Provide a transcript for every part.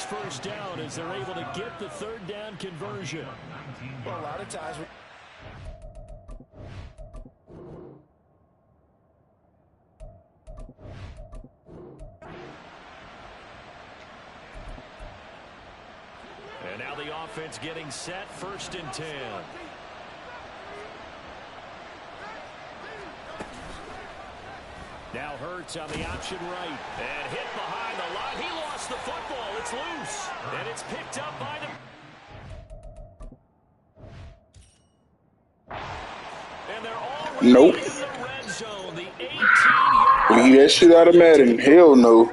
his first down as they're able to get the third down conversion. Well, a lot of times. And now the offense getting set, 1st and 10. Now Hurts on the option right. And hit behind the line. He lost the football. It's loose. And it's picked up by the... And they're already Nope. in the red zone. The 18-yard... Leave that shit out of Madden. Hell no.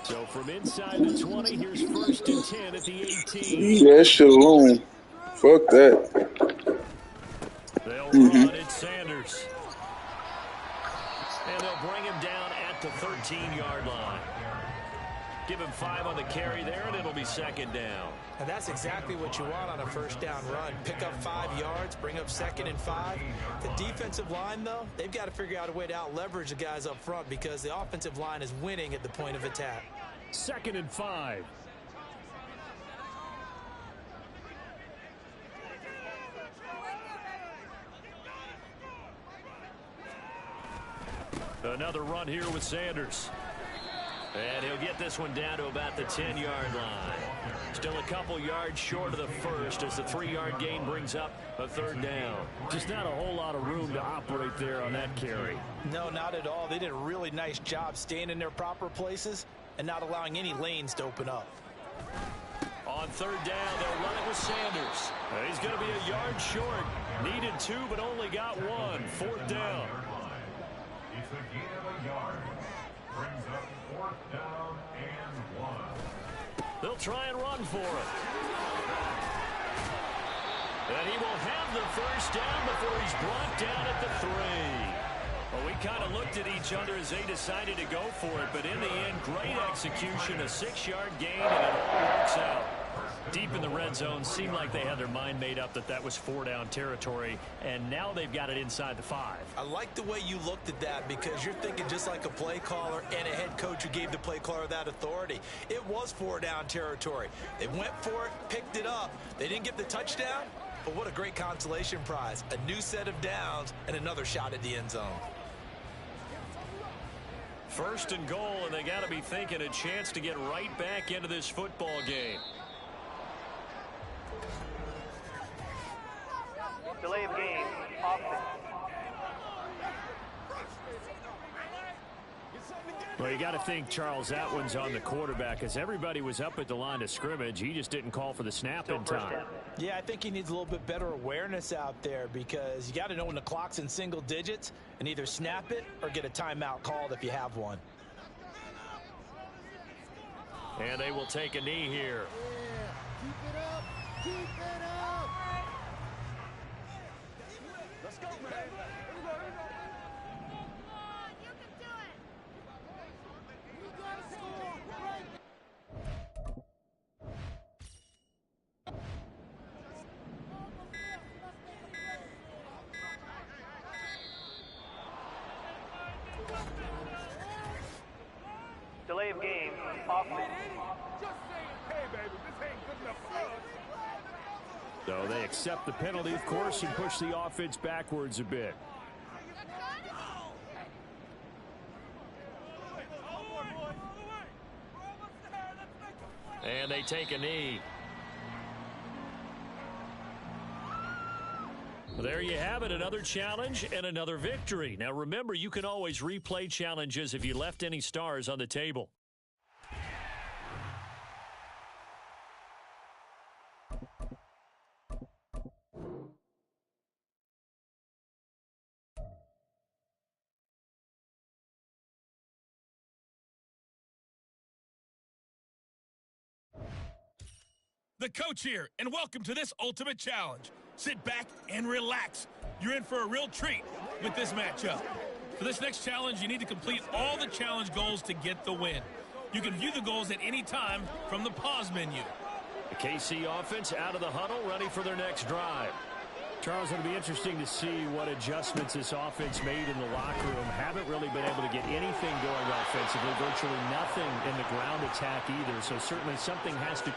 So from inside the 20, here's 1st and 10 at the 18. Leave that shit alone. Fuck that. They'll run it, Sanders. And they'll bring him down at the 13-yard line. Give him 5 on the carry there, and it'll be 2nd down. And that's exactly what you want on a 1st down run. Pick up 5 yards, bring up 2nd and 5. The defensive line, though, they've got to figure out a way to out-leverage the guys up front because the offensive line is winning at the point of attack. 2nd and 5. Another run here with Sanders. And he'll get this one down to about the 10-yard line. Still a couple yards short of the first as the 3-yard gain brings up a 3rd down. Just not a whole lot of room to operate there on that carry. No, not at all. They did a really nice job staying in their proper places and not allowing any lanes to open up. On 3rd down, they'll run it with Sanders. He's going to be a yard short. Needed 2, but only got 1. 4th down. It's a gain of a yard. Brings up 4th down and 1. They'll try and run for it. And he will have the 1st down before he's brought down at the 3. Well, we kind of looked at each other as they decided to go for it, but in the end, great execution, a 6-yard gain, and it all works out. Deep in the red zone, seemed like they had their mind made up that was 4-down territory, and now they've got it inside the 5. I like the way you looked at that because you're thinking just like a play caller and a head coach who gave the play caller that authority. It was 4-down territory. They went for it, picked it up. They didn't get the touchdown, but what a great consolation prize. A new set of downs and another shot at the end zone. 1st and goal, and they got to be thinking a chance to get right back into this football game. Delay of game, offense. Well, you got to think, Charles, that one's on the quarterback as everybody was up at the line of scrimmage. He just didn't call for the snap in time. Yeah, I think he needs a little bit better awareness out there because you got to know when the clock's in single digits and either snap it or get a timeout called if you have one. And they will take a knee here. Yeah, keep it up, keep it up. Let's go, man. Delay of game, offense. Hey, baby, this ain't good enough for us. So they accept the penalty, of course, and push the offense backwards a bit. And they take a knee. There you have it, another challenge and another victory. Now remember, you can always replay challenges if you left any stars on the table. The coach here, and welcome to this ultimate challenge. Sit back and relax. You're in for a real treat with this matchup. For this next challenge, you need to complete all the challenge goals to get the win. You can view the goals at any time from the pause menu. The KC offense out of the huddle, ready for their next drive. Charles, it'll be interesting to see what adjustments this offense made in the locker room. Haven't really been able to get anything going offensively, virtually nothing in the ground attack either, so certainly something has to...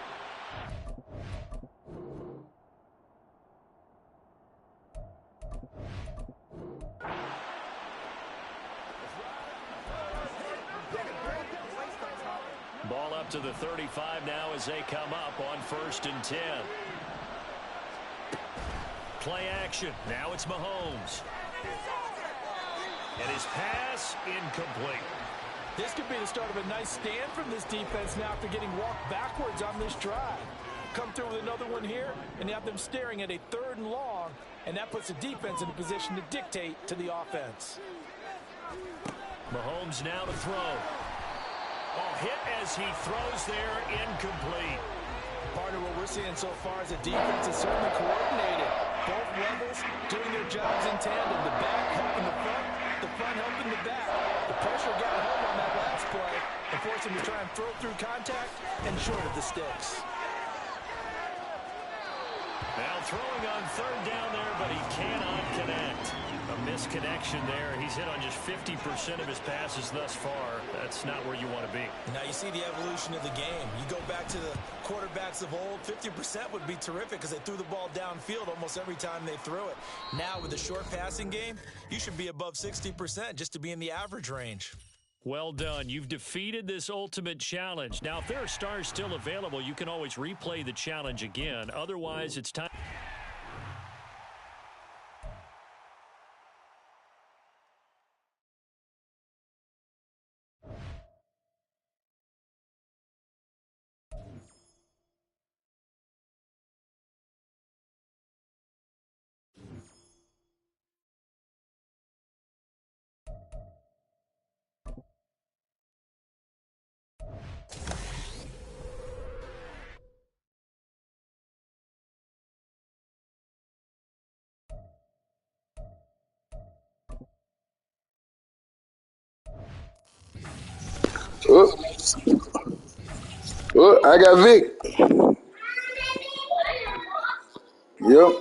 Ball up to the 35 now as they come up on 1st and 10. Play action. Now it's Mahomes. And his pass incomplete. This could be the start of a nice stand from this defense now after getting walked backwards on this drive. Come through with another one here, and you have them staring at a 3rd and long, and that puts the defense in a position to dictate to the offense. Mahomes now to throw. Oh, hit as he throws there, incomplete. Part of what we're seeing so far is the defense is certainly coordinated. Both levels doing their jobs in tandem. The back helping the front helping the back. The pressure got home on that last play and forced him to try and throw through contact and short of the sticks. Now throwing on 3rd down there, but he cannot connect. A misconnection there. He's hit on just 50% of his passes thus far. That's not where you want to be. Now you see the evolution of the game. You go back to the quarterbacks of old, 50% would be terrific because they threw the ball downfield almost every time they threw it. Now with the short passing game, you should be above 60% just to be in the average range. Well done. You've defeated this ultimate challenge. Now, if there are stars still available, you can always replay the challenge again. Otherwise, it's time. Oh, oh, I got Vic. Yep.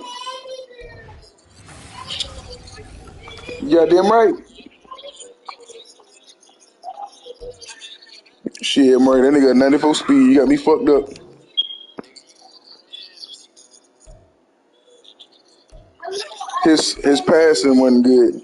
You got them right. Shit, Murray, that nigga got 94 speed. You got me fucked up. His passing wasn't good.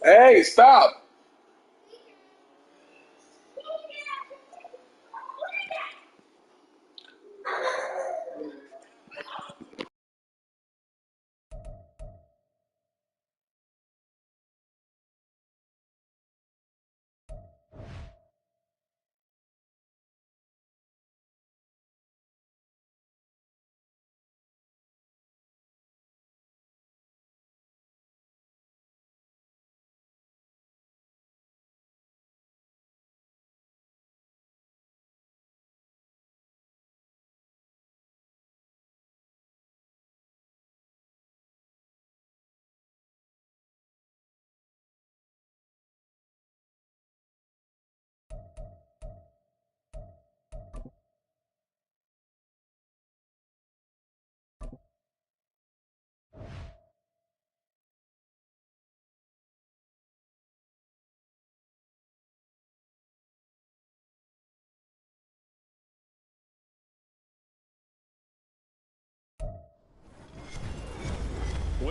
Hey, stop.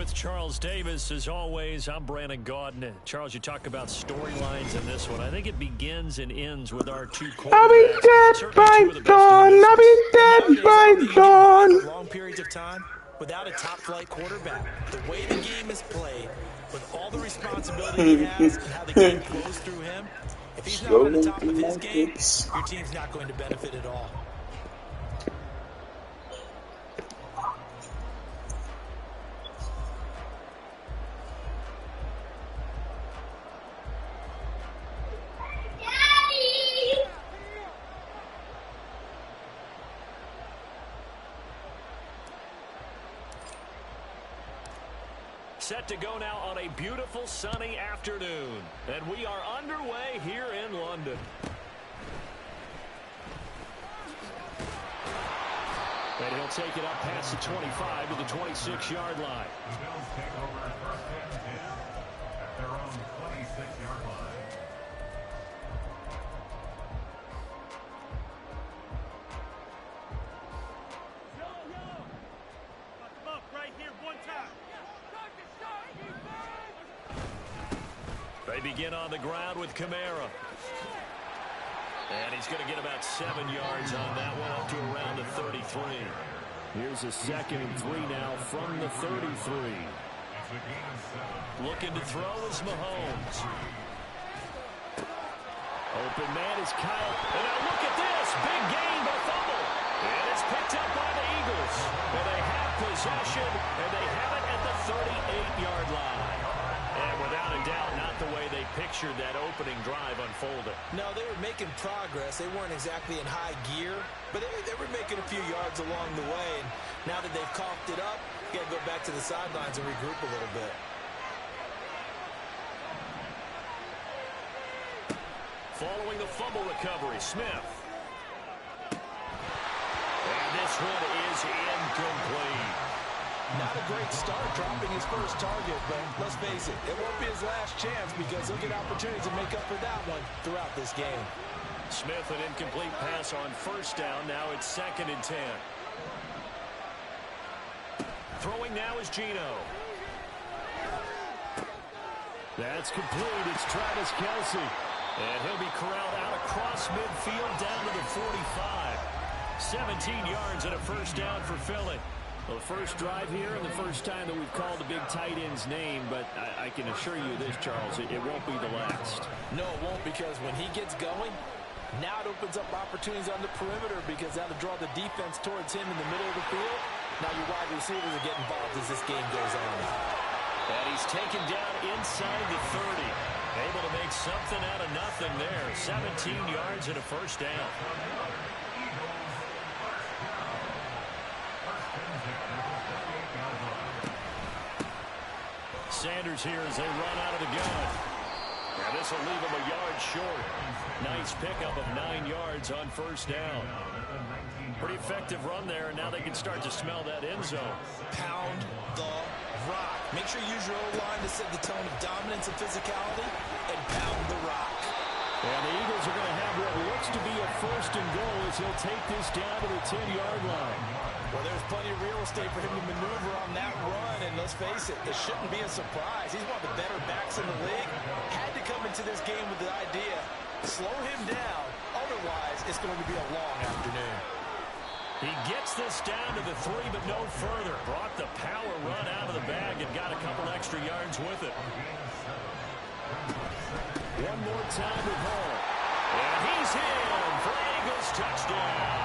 With Charles Davis, as always, I'm Brandon Gaudin. Charles, you talk about storylines in this one. I think it begins and ends with our two quarterbacks. I'll be dead by dawn. I'll be dead by dawn. Long periods of time without a top-flight quarterback. The way the game is played, with all the responsibility he has and how the game flows through him, if he's not on the top of his game, your team's not going to benefit at all. Set to go now on a beautiful sunny afternoon. And we are underway here in London. And he'll take it up past the 25 to the 26-yard line. The Bills take over first and 10 at their own 26-yard line. They begin on the ground with Kamara. And he's going to get about 7 yards on that one, up to around the 33. Here's a 2nd and 3 now from the 33. Looking to throw is Mahomes. Open man is Kyle. And now look at this. Big gain but fumble. And it's picked up by the Eagles. And they have possession. And they have it at the 38-yard line. And without a doubt, not the way they pictured that opening drive unfolded. No, they were making progress. They weren't exactly in high gear, but they were making a few yards along the way. And now that they've coughed it up, you got to go back to the sidelines and regroup a little bit. Following the fumble recovery, Smith. And this one is incomplete. Not a great start dropping his first target, but let's face it, it won't be his last chance because he'll get opportunities to make up for that one throughout this game. Smith, an incomplete pass on first down. Now it's 2nd and 10. Throwing now is Geno. That's complete. It's Travis Kelce. And he'll be corralled out across midfield down to the 45. 17 yards and a first down for Philly. Well, the first drive here and the first time that we've called the big tight end's name, but I can assure you this, Charles, it won't be the last. No, it won't, because when he gets going, now it opens up opportunities on the perimeter because that'll draw the defense towards him in the middle of the field. Now your wide receivers will get involved as this game goes on. And he's taken down inside the 30. Able to make something out of nothing there. 17 yards and a first down. Sanders here as they run out of the gun. And this will leave him a yard short. Nice pickup of 9 yards on first down. Pretty effective run there, and now they can start to smell that end zone. Pound the rock. Make sure you use your O-line to set the tone of dominance and physicality, and pound the rock. And the Eagles are going to have what looks to be a 1st and goal as he'll take this down to the 10-yard line. Well, there's plenty of real estate for him to maneuver on that run, and let's face it, it shouldn't be a surprise. He's one of the better backs in the league. Had to come into this game with the idea, slow him down, otherwise it's going to be a long afternoon. He gets this down to the 3, but no further. Brought the power run out of the bag and got a couple extra yards with it. One more time with Hall. And he's in for Eagles touchdown.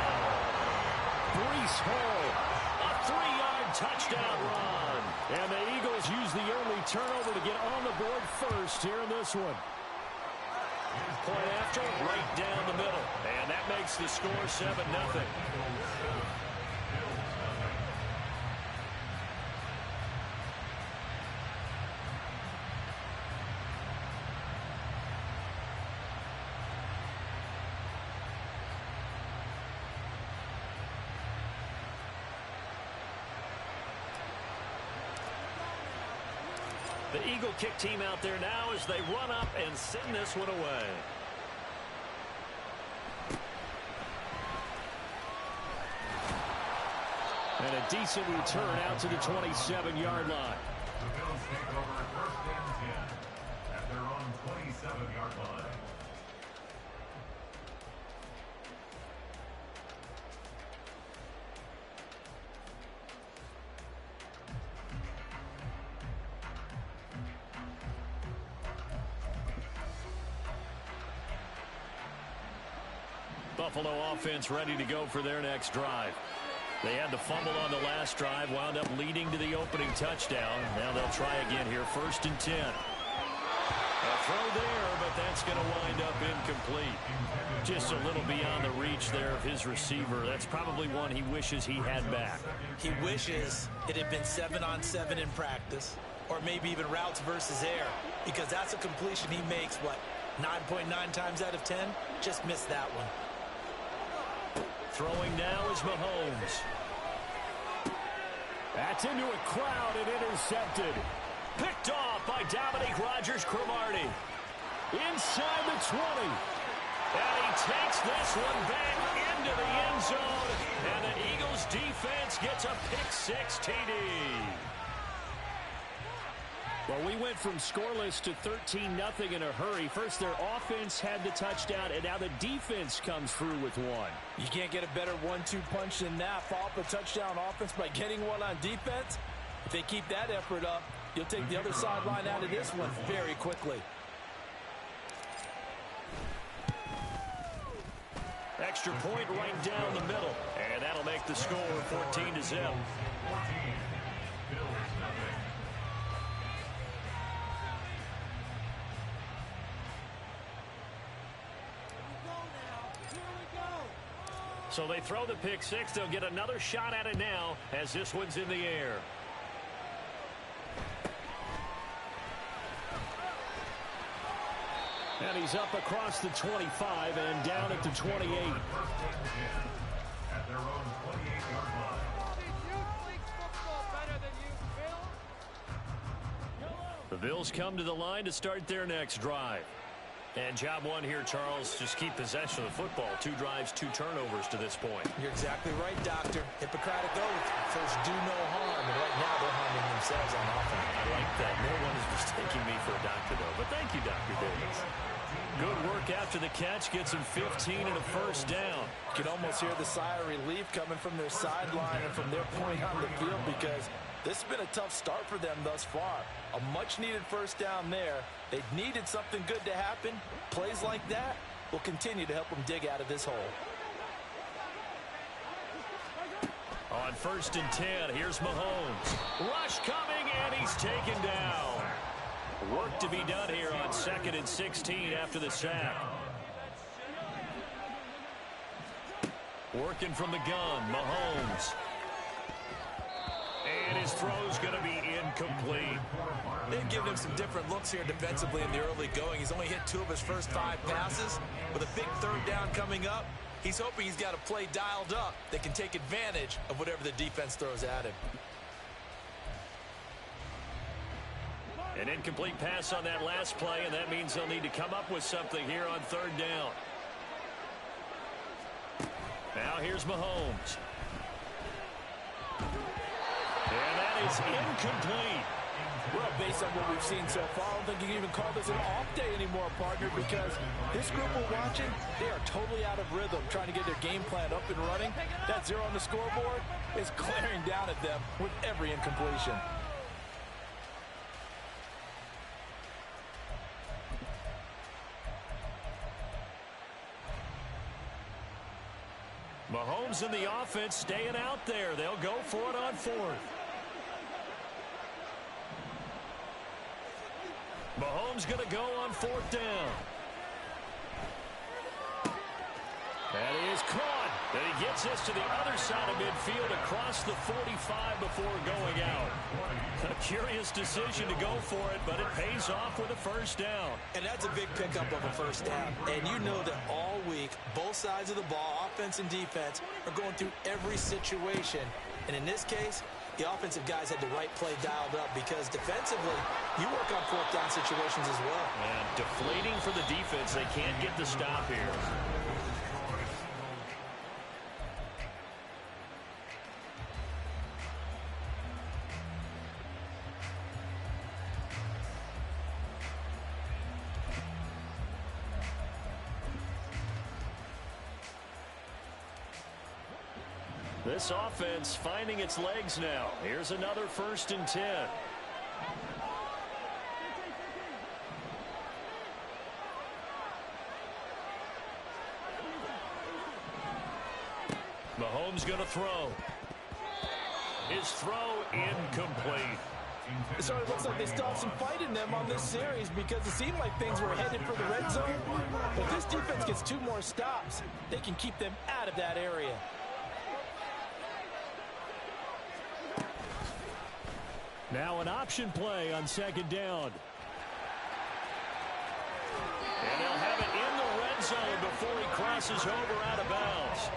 Breece Hall, a 3-yard touchdown run. And the Eagles use the early turnover to get on the board first here in this one. Point after, right down the middle. And that makes the score 7-0. The Eagle kick team out there now as they run up and send this one away. And a decent return out to the 27-yard line. Buffalo offense ready to go for their next drive. They had the fumble on the last drive, wound up leading to the opening touchdown. Now they'll try again here, 1st and 10. A throw there, but that's going to wind up incomplete. Just a little beyond the reach there of his receiver. That's probably one he wishes he had back. He wishes it had been 7-on-7 in practice, or maybe even routes versus air, because that's a completion he makes, what, 9.9 times out of 10? Just missed that one. Throwing now is Mahomes. That's into a crowd and intercepted. Picked off by Dominique Rodgers-Cromartie. Inside the 20. And he takes this one back into the end zone. And the Eagles defense gets a pick-6 TD. Well, we went from scoreless to 13-0 in a hurry. First, their offense had the touchdown, and now the defense comes through with one. You can't get a better 1-2 punch than that. Follow up a touchdown offense by getting one on defense. If they keep that effort up, you'll take the other sideline out of this one very quickly. Extra point right down the middle, and that'll make the score 14-0. So they throw the pick-6. They'll get another shot at it now as this one's in the air. And he's up across the 25 and down at the 28. At their own 28-yard line. The Bills come to the line to start their next drive. And job one here, Charles, just keep possession of the football. 2 drives, 2 turnovers to this point. You're exactly right, Doctor. Hippocratic oath. First, do no harm. And right now, they're harming themselves on offense. I like that. No one is mistaking me for a doctor, though. But thank you, Dr. Davis. Good work after the catch. Gets him 15 and a first down. You can almost hear the sigh of relief coming from their sideline and from their point on the field, because this has been a tough start for them thus far. A much-needed first down there. They needed something good to happen. Plays like that will continue to help them dig out of this hole. On 1st and 10, here's Mahomes. Rush coming, and he's taken down. Work to be done here on 2nd and 16 after the sack. Working from the gun, Mahomes. And his throw's going to be incomplete. They've given him some different looks here defensively in the early going. He's only hit 2 of his first 5 passes. With a big 3rd down coming up, he's hoping he's got a play dialed up that can take advantage of whatever the defense throws at him. An incomplete pass on that last play, and that means they'll need to come up with something here on 3rd down. Now here's Mahomes. And that is incomplete. Well, based on what we've seen so far, I don't think you can even call this an off day anymore, partner, because this group we're watching, they are totally out of rhythm, trying to get their game plan up and running. That 0 on the scoreboard is glaring down at them with every incompletion. Mahomes and the offense staying out there. They'll go for it on 4th. Mahomes going to go on 4th down. That is caught. And he gets this to the other side of midfield across the 45 before going out. A curious decision to go for it, but it pays off with a first down. And that's a big pickup of a first down. And you know that all week, both sides of the ball, offense and defense, are going through every situation. And in this case, the offensive guys had the right play dialed up, because defensively, you work on 4th down situations as well. And deflating for the defense. They can't get the stop here. This offense finding its legs now. Here's another 1st and 10. Mahomes going to throw. His throw incomplete. It sort of looks like they still have some fight in them on this series because it seemed like things were headed for the red zone. But if this defense gets 2 more stops, they can keep them out of that area. Now an option play on 2nd down. And they'll have it in the red zone before he crosses over out of bounds.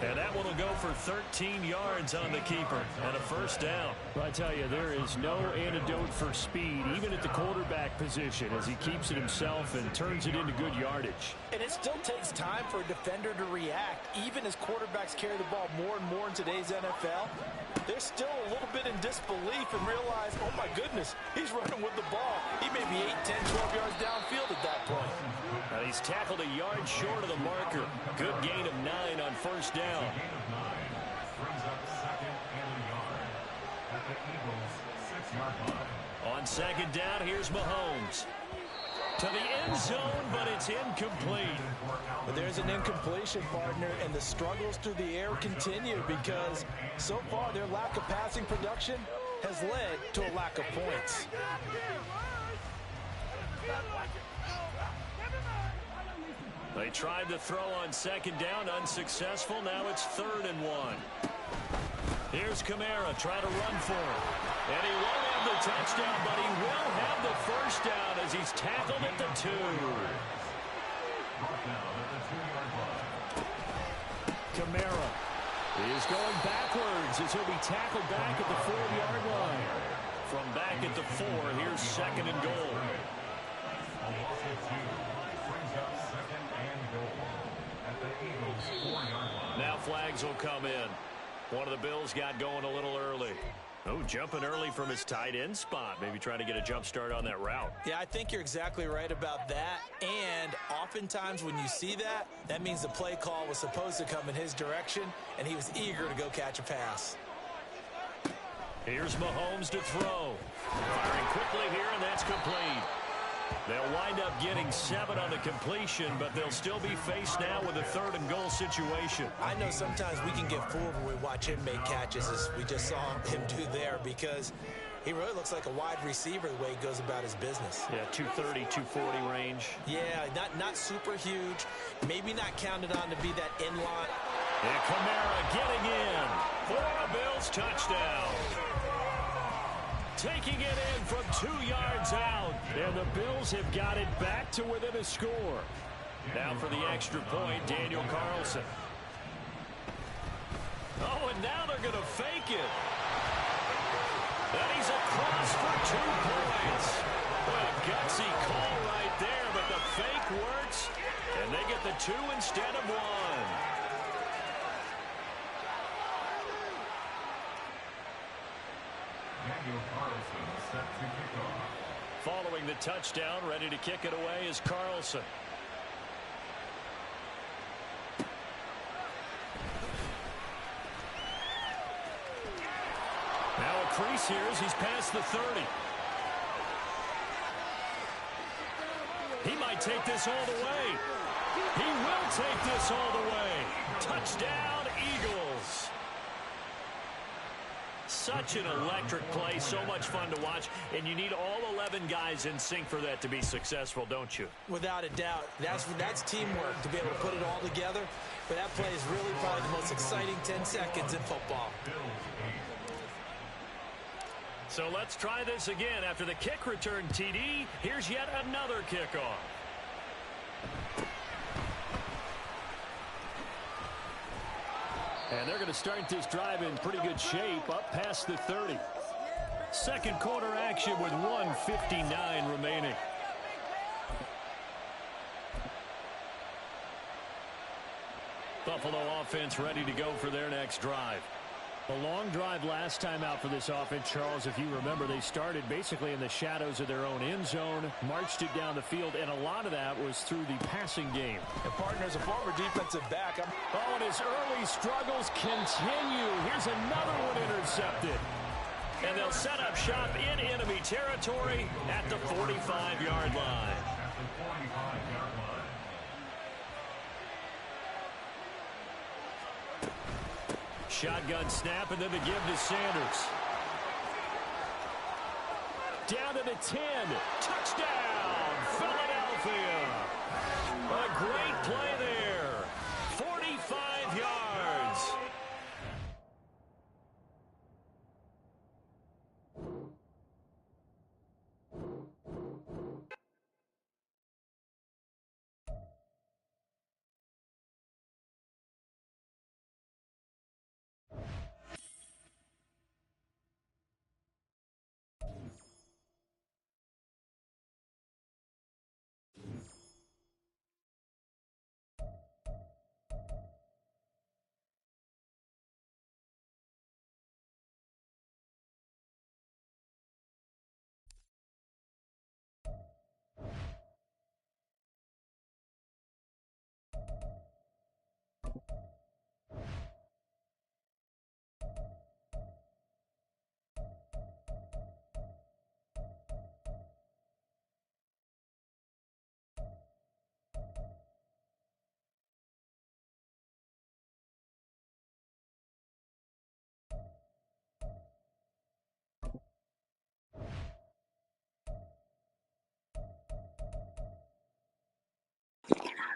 And that one will go for 13 yards on the keeper and a 1st down. Well, I tell you, there is no antidote for speed, even at the quarterback position, as he keeps it himself and turns it into good yardage. And it still takes time for a defender to react, even as quarterbacks carry the ball more and more in today's NFL. They're still a little bit in disbelief and realize, oh my goodness, he's running with the ball. He may be 8, 10, 12 yards downfield at that point. And he's tackled a yard short of the marker. Good gain of 9 on 1st down. Gain of 9 brings up 2nd and a yard at the Eagles' 6-yard line. On 2nd down, here's Mahomes. To the end zone, but it's incomplete. But there's an incompletion, partner, and the struggles through the air continue because so far their lack of passing production has led to a lack of points. They tried to throw on 2nd down, unsuccessful. Now it's 3rd and 1. Here's Kamara trying to run for it. And he won't have the touchdown, but he will have the 1st down as he's tackled at the 2. Kamara is going backwards as he'll be tackled back at the 4-yard line. From back at the 4, here's 2nd and goal. A loss of 2 brings up 2nd and goal at the Eagles' 4-yard line. Now flags will come in. One of the Bills got going a little early. Oh, jumping early from his tight end spot. Maybe trying to get a jump start on that route. Yeah, I think you're exactly right about that. And oftentimes when you see that, that means the play call was supposed to come in his direction, and he was eager to go catch a pass. Here's Mahomes to throw. Firing quickly here, and that's complete. They'll wind up getting 7 on the completion, but they'll still be faced now with a 3rd and goal situation. I know sometimes we can get fooled when we watch him make catches, as we just saw him do there, because he really looks like a wide receiver the way he goes about his business. Yeah, 230, 240 range. Yeah, not super huge, maybe not counted on to be that in-line. And Kamara getting in for a Bills touchdown. Taking it in from 2 yards out. And the Bills have got it back to within a score. Now for the extra point, Daniel Carlson. Oh, and now they're going to fake it. And he's across for 2 points. Well, a gutsy call right there, but the fake works. And they get the 2 instead of 1. Daniel Carlson set to kick off. Following the touchdown, ready to kick it away is Carlson. Now a crease here as he's past the 30. He might take this all the way. He will take this all the way. Touchdown, Eagles. Such an electric play, so much fun to watch, and you need all 11 guys in sync for that to be successful, don't you? Without a doubt. That's teamwork to be able to put it all together. But that play is really probably the most exciting 10 seconds in football. So let's try this again. After the kick return TD, here's yet another kickoff. And they're going to start this drive in pretty good shape, up past the 30. Second quarter action with 1:59 remaining. Buffalo offense ready to go for their next drive. A long drive last time out for this offense, Charles. If you remember, they started basically in the shadows of their own end zone, marched it down the field, and a lot of that was through the passing game. And partners, a former defensive back. Oh, and his early struggles continue. Here's another one intercepted. And they'll set up shop in enemy territory at the 45-yard line. At the 45-yard line. shotgun snap, and then the give to Sanders. Down to the 10. Touchdown, Philadelphia. A great play there. 45 yards.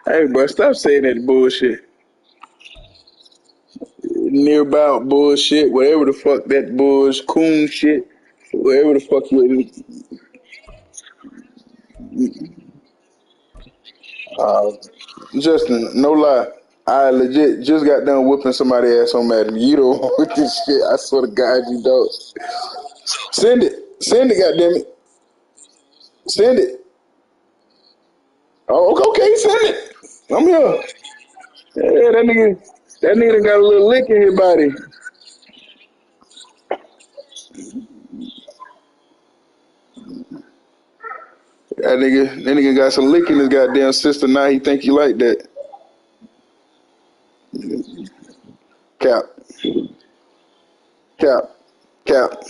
Hey, bro, stop saying that bullshit. Nearby bullshit, whatever the fuck that coon shit, whatever the fuck you. Uh, Justin, no lie, I legit just got done whooping somebody ass on Madden. You don't with this shit. I swear to God, you don't. Send it, goddammit, send it. Oh, okay, send it. I'm here. Yeah, that nigga got a little lick in his body. That nigga got some lick in his goddamn sister. Now he think you like that. Cap, cap, cap.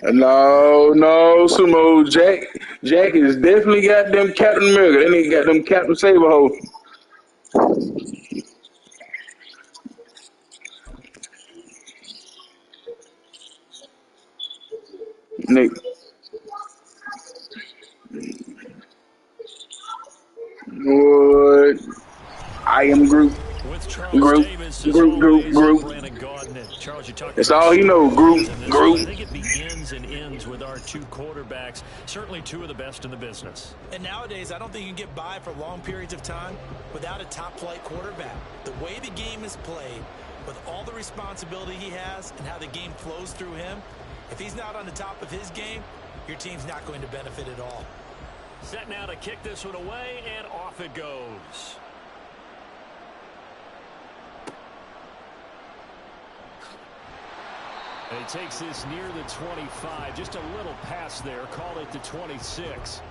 No, Sumo. Jack is definitely got them Captain America. That nigga got them Captain Saberho. Nigga. What? I am Groot. With Charles Davis, as always, and Brandon Gaudin. And Charles, you talked That's about all he know, storylines in this one. I Groot. think it begins and ends with our two quarterbacks, certainly two of the best in the business. And nowadays, I don't think you can get by for long periods of time without a top-flight quarterback. The way the game is played, with all the responsibility he has and how the game flows through him, if he's not on the top of his game, your team's not going to benefit at all. Set now to kick this one away, and off it goes. And he takes this near the 25. Just a little pass there. Called it the 26.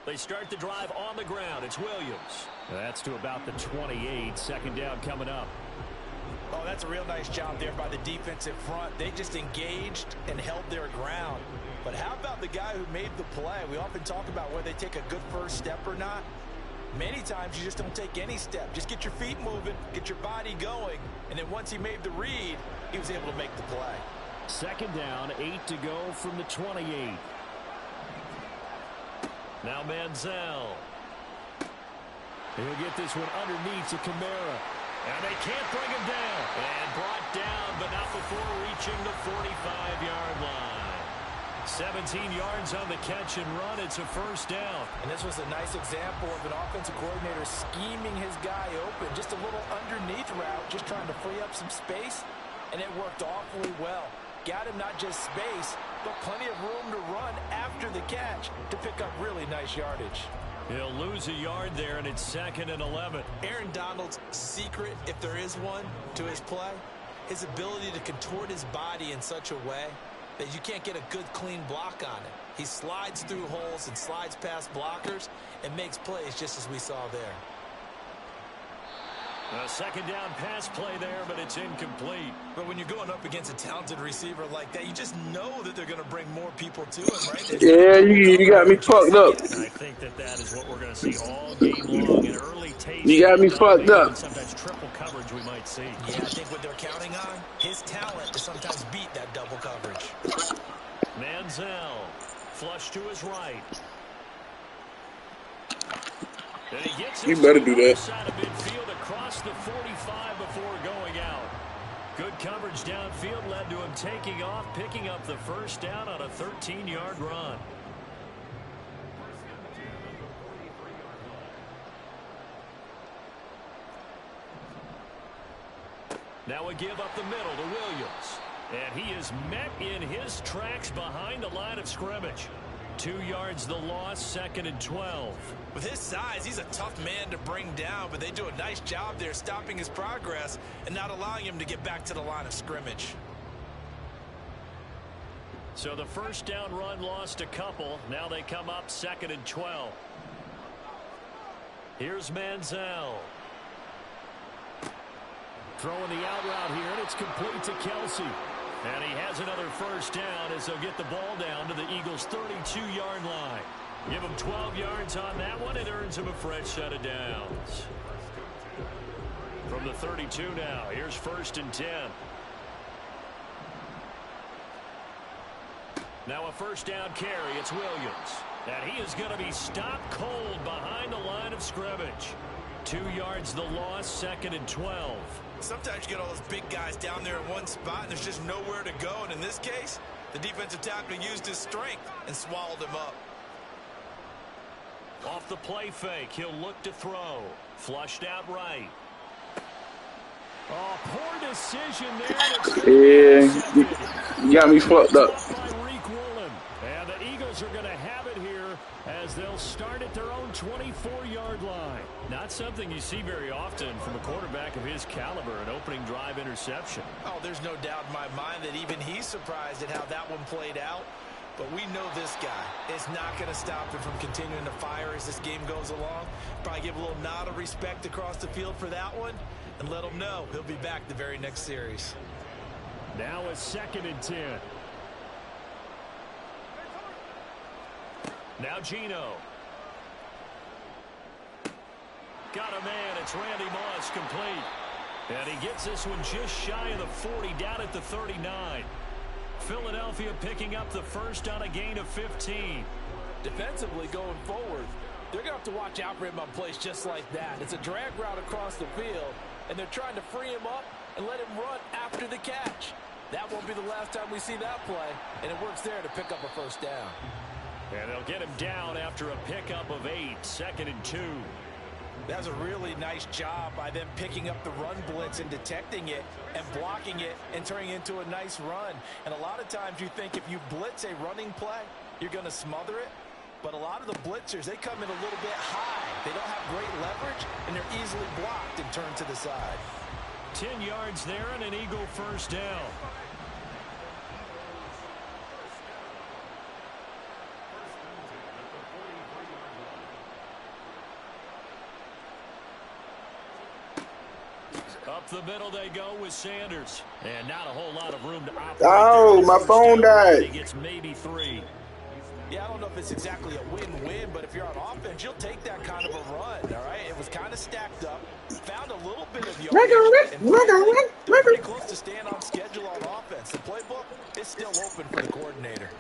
They start the drive on the ground. It's Williams. That's to about the 28. Second down coming up. Oh, that's a real nice job there by the defensive front. They just engaged and held their ground. But how about the guy who made the play? We often talk about whether they take a good first step or not. Many times you just don't take any step. Just get your feet moving, get your body going, and then once he made the read, he was able to make the play. Second down, 8 to go from the 28. Now Manziel. He'll get this one underneath to Kamara. And they can't bring him down. And brought down, but not before reaching the 45-yard line. 17 yards on the catch and run. It's a first down. And this was a nice example of an offensive coordinator scheming his guy open. Just a little underneath route, just trying to free up some space. And it worked awfully well. Got him not just space, but plenty of room to run after the catch to pick up really nice yardage. He'll lose a yard there, and it's 2nd and 11. Aaron Donald's secret, if there is one, to his play, his ability to contort his body in such a way that you can't get a good, clean block on it. He slides through holes and slides past blockers and makes plays just as we saw there. A second down pass play there, but it's incomplete. But when you're going up against a talented receiver like that, you just know that they're going to bring more people to him, right? Yeah, you got me fucked up. I think that is what we're going to see all game long. An early taste. You got me fucked up. Sometimes triple coverage we might see. Yeah, I think what they're counting on, his talent to sometimes beat that double coverage. Manziel, flush to his right. And he gets You better do that. Side of midfield across the 45 before going out. Good coverage downfield led to him taking off, picking up the first down on a 13-yard run. Now a give up the middle to Williams. And he is met in his tracks behind the line of scrimmage. 2 yards the loss, 2nd and 12. With his size, he's a tough man to bring down, but they do a nice job there stopping his progress and not allowing him to get back to the line of scrimmage. So the first down run lost a couple. Now they come up 2nd and 12. Here's Manziel. Throwing the out route here, and it's complete to Kelsey. And he has another first down as they'll get the ball down to the Eagles' 32-yard line. Give him 12 yards on that one. It earns him a fresh set of downs. From the 32 now, here's 1st and 10. Now a first down carry. It's Williams. And he is going to be stopped cold behind the line of scrimmage. 2 yards the loss, 2nd and 12. Sometimes you get all those big guys down there in one spot and there's just nowhere to go. And in this case, the defensive tackle used his strength and swallowed him up. Off the play fake, he'll look to throw. Flushed out right. Oh, poor decision there. Yeah, you got me fucked up. And the Eagles are going to have it here as they'll start at their own 24-yard line. Not something you see very often from a quarterback of his caliber, an opening drive interception. Oh, there's no doubt in my mind that even he's surprised at how that one played out. But we know this guy is not going to stop him from continuing to fire as this game goes along. Probably give a little nod of respect across the field for that one and let him know he'll be back the very next series. Now a 2nd and 10. Now Gino. Got a man. It's Randy Moss complete. And he gets this one just shy of the 40 down at the 39. Philadelphia picking up the first on a gain of 15. Defensively going forward, they're going to have to watch out for him on plays just like that. It's a drag route across the field, and they're trying to free him up and let him run after the catch. That won't be the last time we see that play, and it works there to pick up a first down. And they'll get him down after a pickup of 8, 2nd and 2. That was a really nice job by them picking up the run blitz and detecting it and blocking it and turning it into a nice run. And a lot of times you think if you blitz a running play, you're going to smother it. But a lot of the blitzers, they come in a little bit high. They don't have great leverage, and they're easily blocked and turned to the side. 10 yards there and an Eagle first down. Up the middle they go with Sanders. And not a whole lot of room to operate. Oh, my phone died. He gets maybe 3. Yeah, I don't know if it's exactly a win-win, but if you're on offense, you'll take that kind of a run, all right? It was kind of stacked up, found a little bit of yardage, and they're pretty close to staying on schedule on offense. The playbook is still open for the coordinator.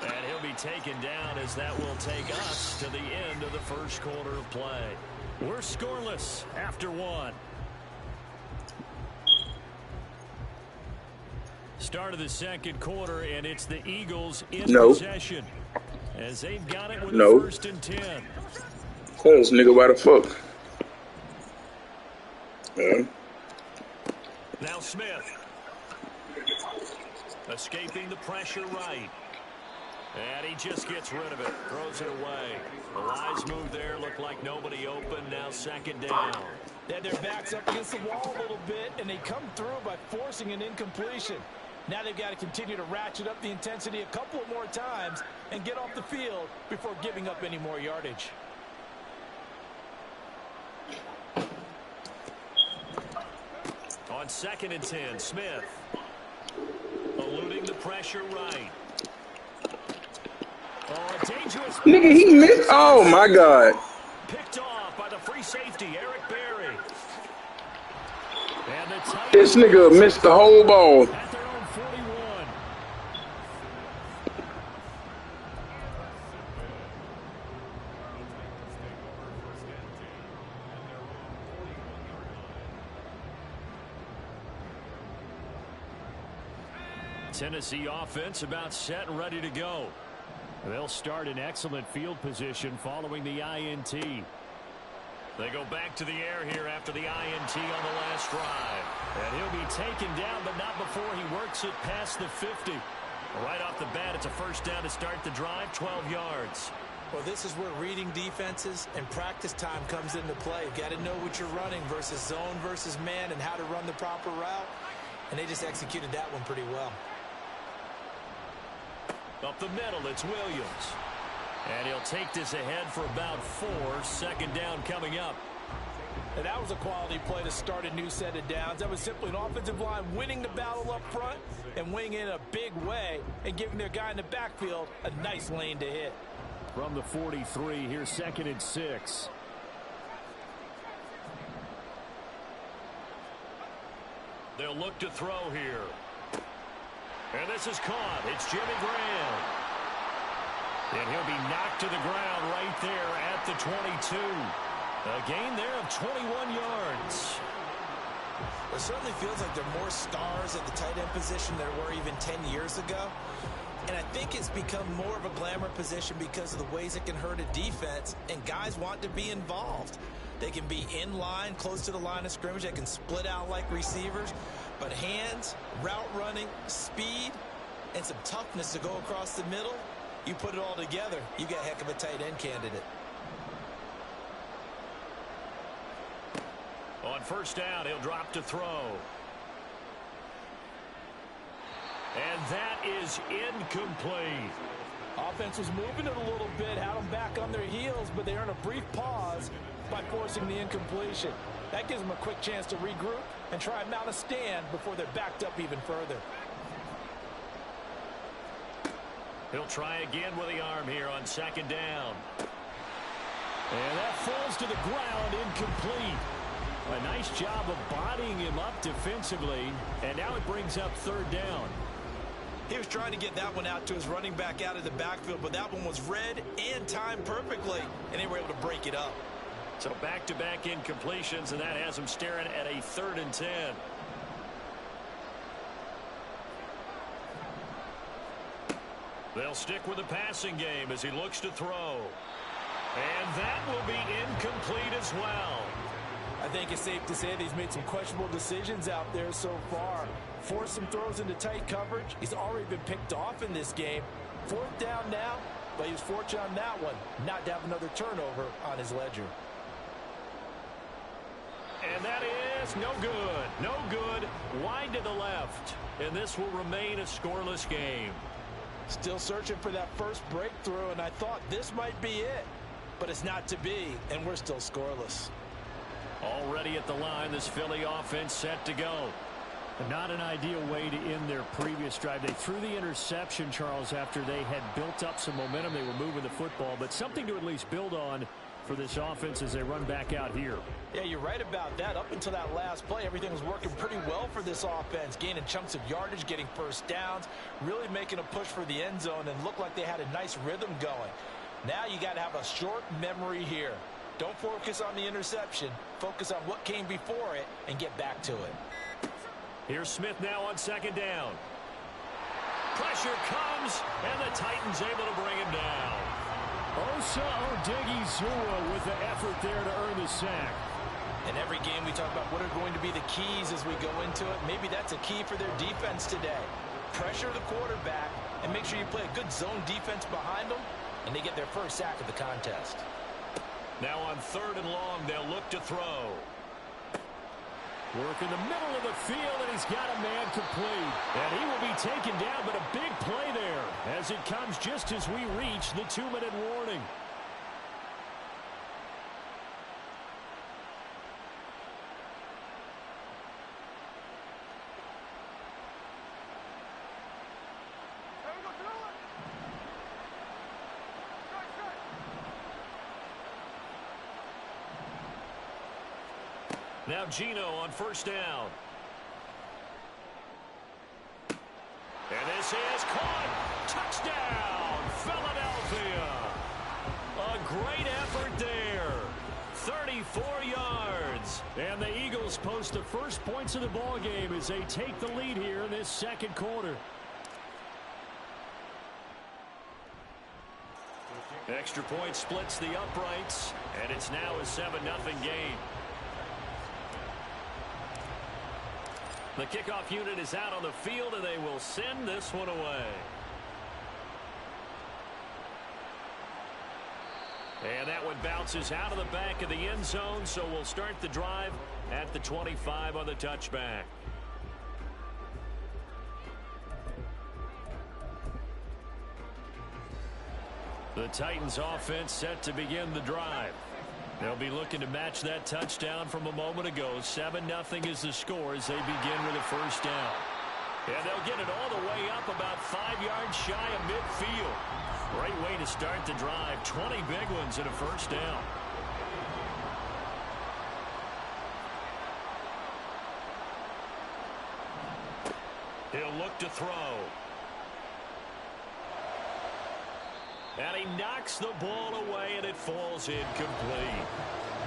And he'll be taken down as that will take us to the end of the first quarter of play. We're scoreless after 1. Start of the second quarter, and it's the Eagles in possession as they've got it with the 1st and 10. Close, nigga, why the fuck? Yeah. Now Smith. Escaping the pressure right. And he just gets rid of it. Throws it away. The Lions move there. Looked like nobody open. Now 2nd down. They had their backs up against the wall a little bit, and they come through by forcing an incompletion. Now they've got to continue to ratchet up the intensity a couple of more times and get off the field before giving up any more yardage. On 2nd and 10, Smith. Eluding the pressure right. Oh, a dangerous. Nigga, he missed. Oh, my God. Picked off by the free safety, Eric Berry. And the This nigga missed the whole ball. at their own 41. Tennessee offense about set and ready to go. They'll start in excellent field position following the INT. They go back to the air here after the INT on the last drive. And he'll be taken down, but not before he works it past the 50. Right off the bat, it's a 1st down to start the drive, 12 yards. Well, this is where reading defenses and practice time comes into play. You've got to know what you're running versus zone versus man and how to run the proper route. And they just executed that one pretty well. Up the middle, it's Williams. And he'll take this ahead for about 4. 2nd down coming up. And that was a quality play to start a new set of downs. That was simply an offensive line winning the battle up front and winning in a big way and giving their guy in the backfield a nice lane to hit. From the 43, here's 2nd and 6. They'll look to throw here. And this is caught. It's Jimmy Graham. And he'll be knocked to the ground right there at the 22. A gain there of 21 yards. It certainly feels like there are more stars at the tight end position than there were even 10 years ago. And I think it's become more of a glamour position because of the ways it can hurt a defense, and guys want to be involved. They can be in line, close to the line of scrimmage. They can split out like receivers. But hands, route running, speed, and some toughness to go across the middle, you put it all together, you got a heck of a tight end candidate. On 1st down, he'll drop to throw. And that is incomplete. Offense was moving it a little bit, had them back on their heels, but they earn a brief pause by forcing the incompletion. That gives them a quick chance to regroup and try and mount a stand before they're backed up even further. He'll try again with the arm here on 2nd down. And that falls to the ground, incomplete. A nice job of bodying him up defensively, and now it brings up 3rd down. He was trying to get that one out to his running back out of the backfield, but that one was read and timed perfectly, and they were able to break it up. So back-to-back incompletions, and that has him staring at a 3rd and 10. They'll stick with the passing game as he looks to throw. And that will be incomplete as well. I think it's safe to say that he's made some questionable decisions out there so far. Forced some throws into tight coverage. He's already been picked off in this game. 4th down now, but he was fortunate on that one not to have another turnover on his ledger. And that is no good. No good. Wide to the left. And this will remain a scoreless game. Still searching for that first breakthrough, and I thought this might be it. But it's not to be, and we're still scoreless. Already at the line, this Philly offense set to go. Not an ideal way to end their previous drive. They threw the interception, Charles, after they had built up some momentum. They were moving the football, but something to at least build on for this offense as they run back out here. Yeah, you're right about that. Up until that last play, everything was working pretty well for this offense. Gaining chunks of yardage, getting first downs, really making a push for the end zone, and looked like they had a nice rhythm going. Now you got to have a short memory here. Don't focus on the interception. Focus on what came before it and get back to it. Here's Smith now on second down. Pressure comes, and the Titans able to bring him down. Osa Odighizuwa with the effort there to earn the sack. In every game we talk about what are going to be the keys as we go into it. Maybe that's a key for their defense today. Pressure the quarterback and make sure you play a good zone defense behind them, and they get their first sack of the contest. Now on 3rd and long, they'll look to throw. Work in the middle of the field, and he's got a man complete. And he will be taken down, but a big play there as it comes just as we reach the 2-minute warning. Now Gino on 1st down. And this is caught. Touchdown, Philadelphia. A great effort there. 34 yards. And the Eagles post the first points of the ball game as they take the lead here in this 2nd quarter. Extra point splits the uprights, and it's now a 7-0 game. The kickoff unit is out on the field, and they will send this one away. And that one bounces out of the back of the end zone, so we'll start the drive at the 25 on the touchback. The Titans offense set to begin the drive. They'll be looking to match that touchdown from a moment ago. 7-0 is the score as they begin with a 1st down. And they'll get it all the way up about 5 yards shy of midfield. Great way to start the drive. 20 big ones and a 1st down. He'll look to throw. And he knocks the ball away, and it falls incomplete.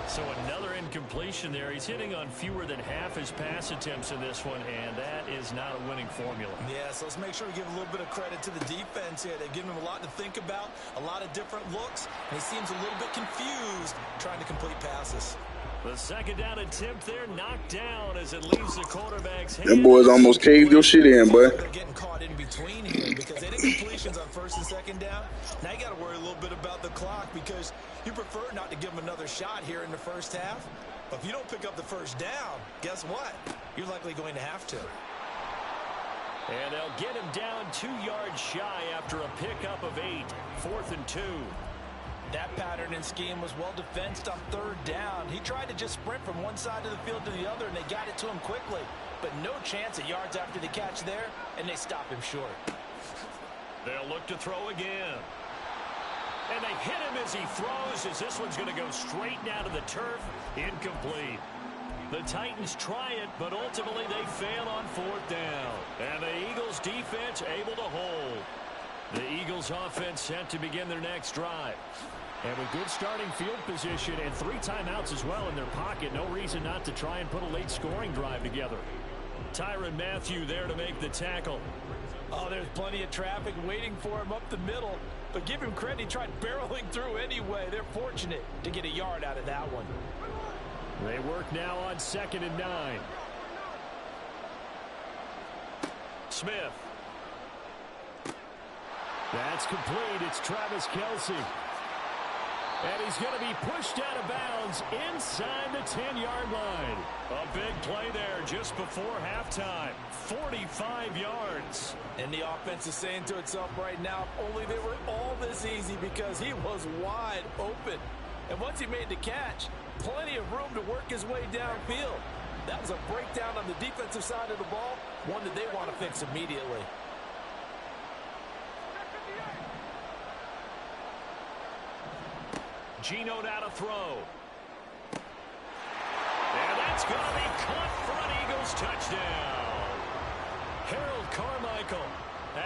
So another incompletion there. He's hitting on fewer than half his pass attempts in this one, and that is not a winning formula. Yeah, so let's make sure we give a little bit of credit to the defense here. They've given him a lot to think about, a lot of different looks, and he seems a little bit confused trying to complete passes. The 2nd down attempt there knocked down as it leaves the quarterback's hand. Them boys almost caved your shit in, boy. They're getting caught in between here because they did completions on 1st and 2nd down. Now you got to worry a little bit about the clock because you prefer not to give them another shot here in the 1st half. But if you don't pick up the 1st down, guess what? You're likely going to have to. And they'll get him down 2 yards shy after a pickup of 8. 4th and 2. That pattern and scheme was well defensed on 3rd down. He tried to just sprint from one side of the field to the other, and they got it to him quickly. But no chance at yards after the catch there, and they stop him short. They'll look to throw again. And they hit him as he throws, as this one's going to go straight down to the turf. Incomplete. The Titans try it, but ultimately they fail on 4th down. And the Eagles defense able to hold. The Eagles offense set to begin their next drive. And with good starting field position and 3 timeouts as well in their pocket, no reason not to try and put a late scoring drive together. Tyrann Mathieu there to make the tackle. Oh, there's plenty of traffic waiting for him up the middle. But give him credit, he tried barreling through anyway. They're fortunate to get a yard out of that one. They work now on 2nd and 9. Smith. That's complete. It's Travis Kelce. And he's going to be pushed out of bounds inside the 10-yard line. A big play there just before halftime. 45 yards. And the offense is saying to itself right now, if only they were all this easy because he was wide open. And once he made the catch, plenty of room to work his way downfield. That was a breakdown on the defensive side of the ball, one that they want to fix immediately. Geno now to throw. And that's going to be caught for an Eagles touchdown. Harold Carmichael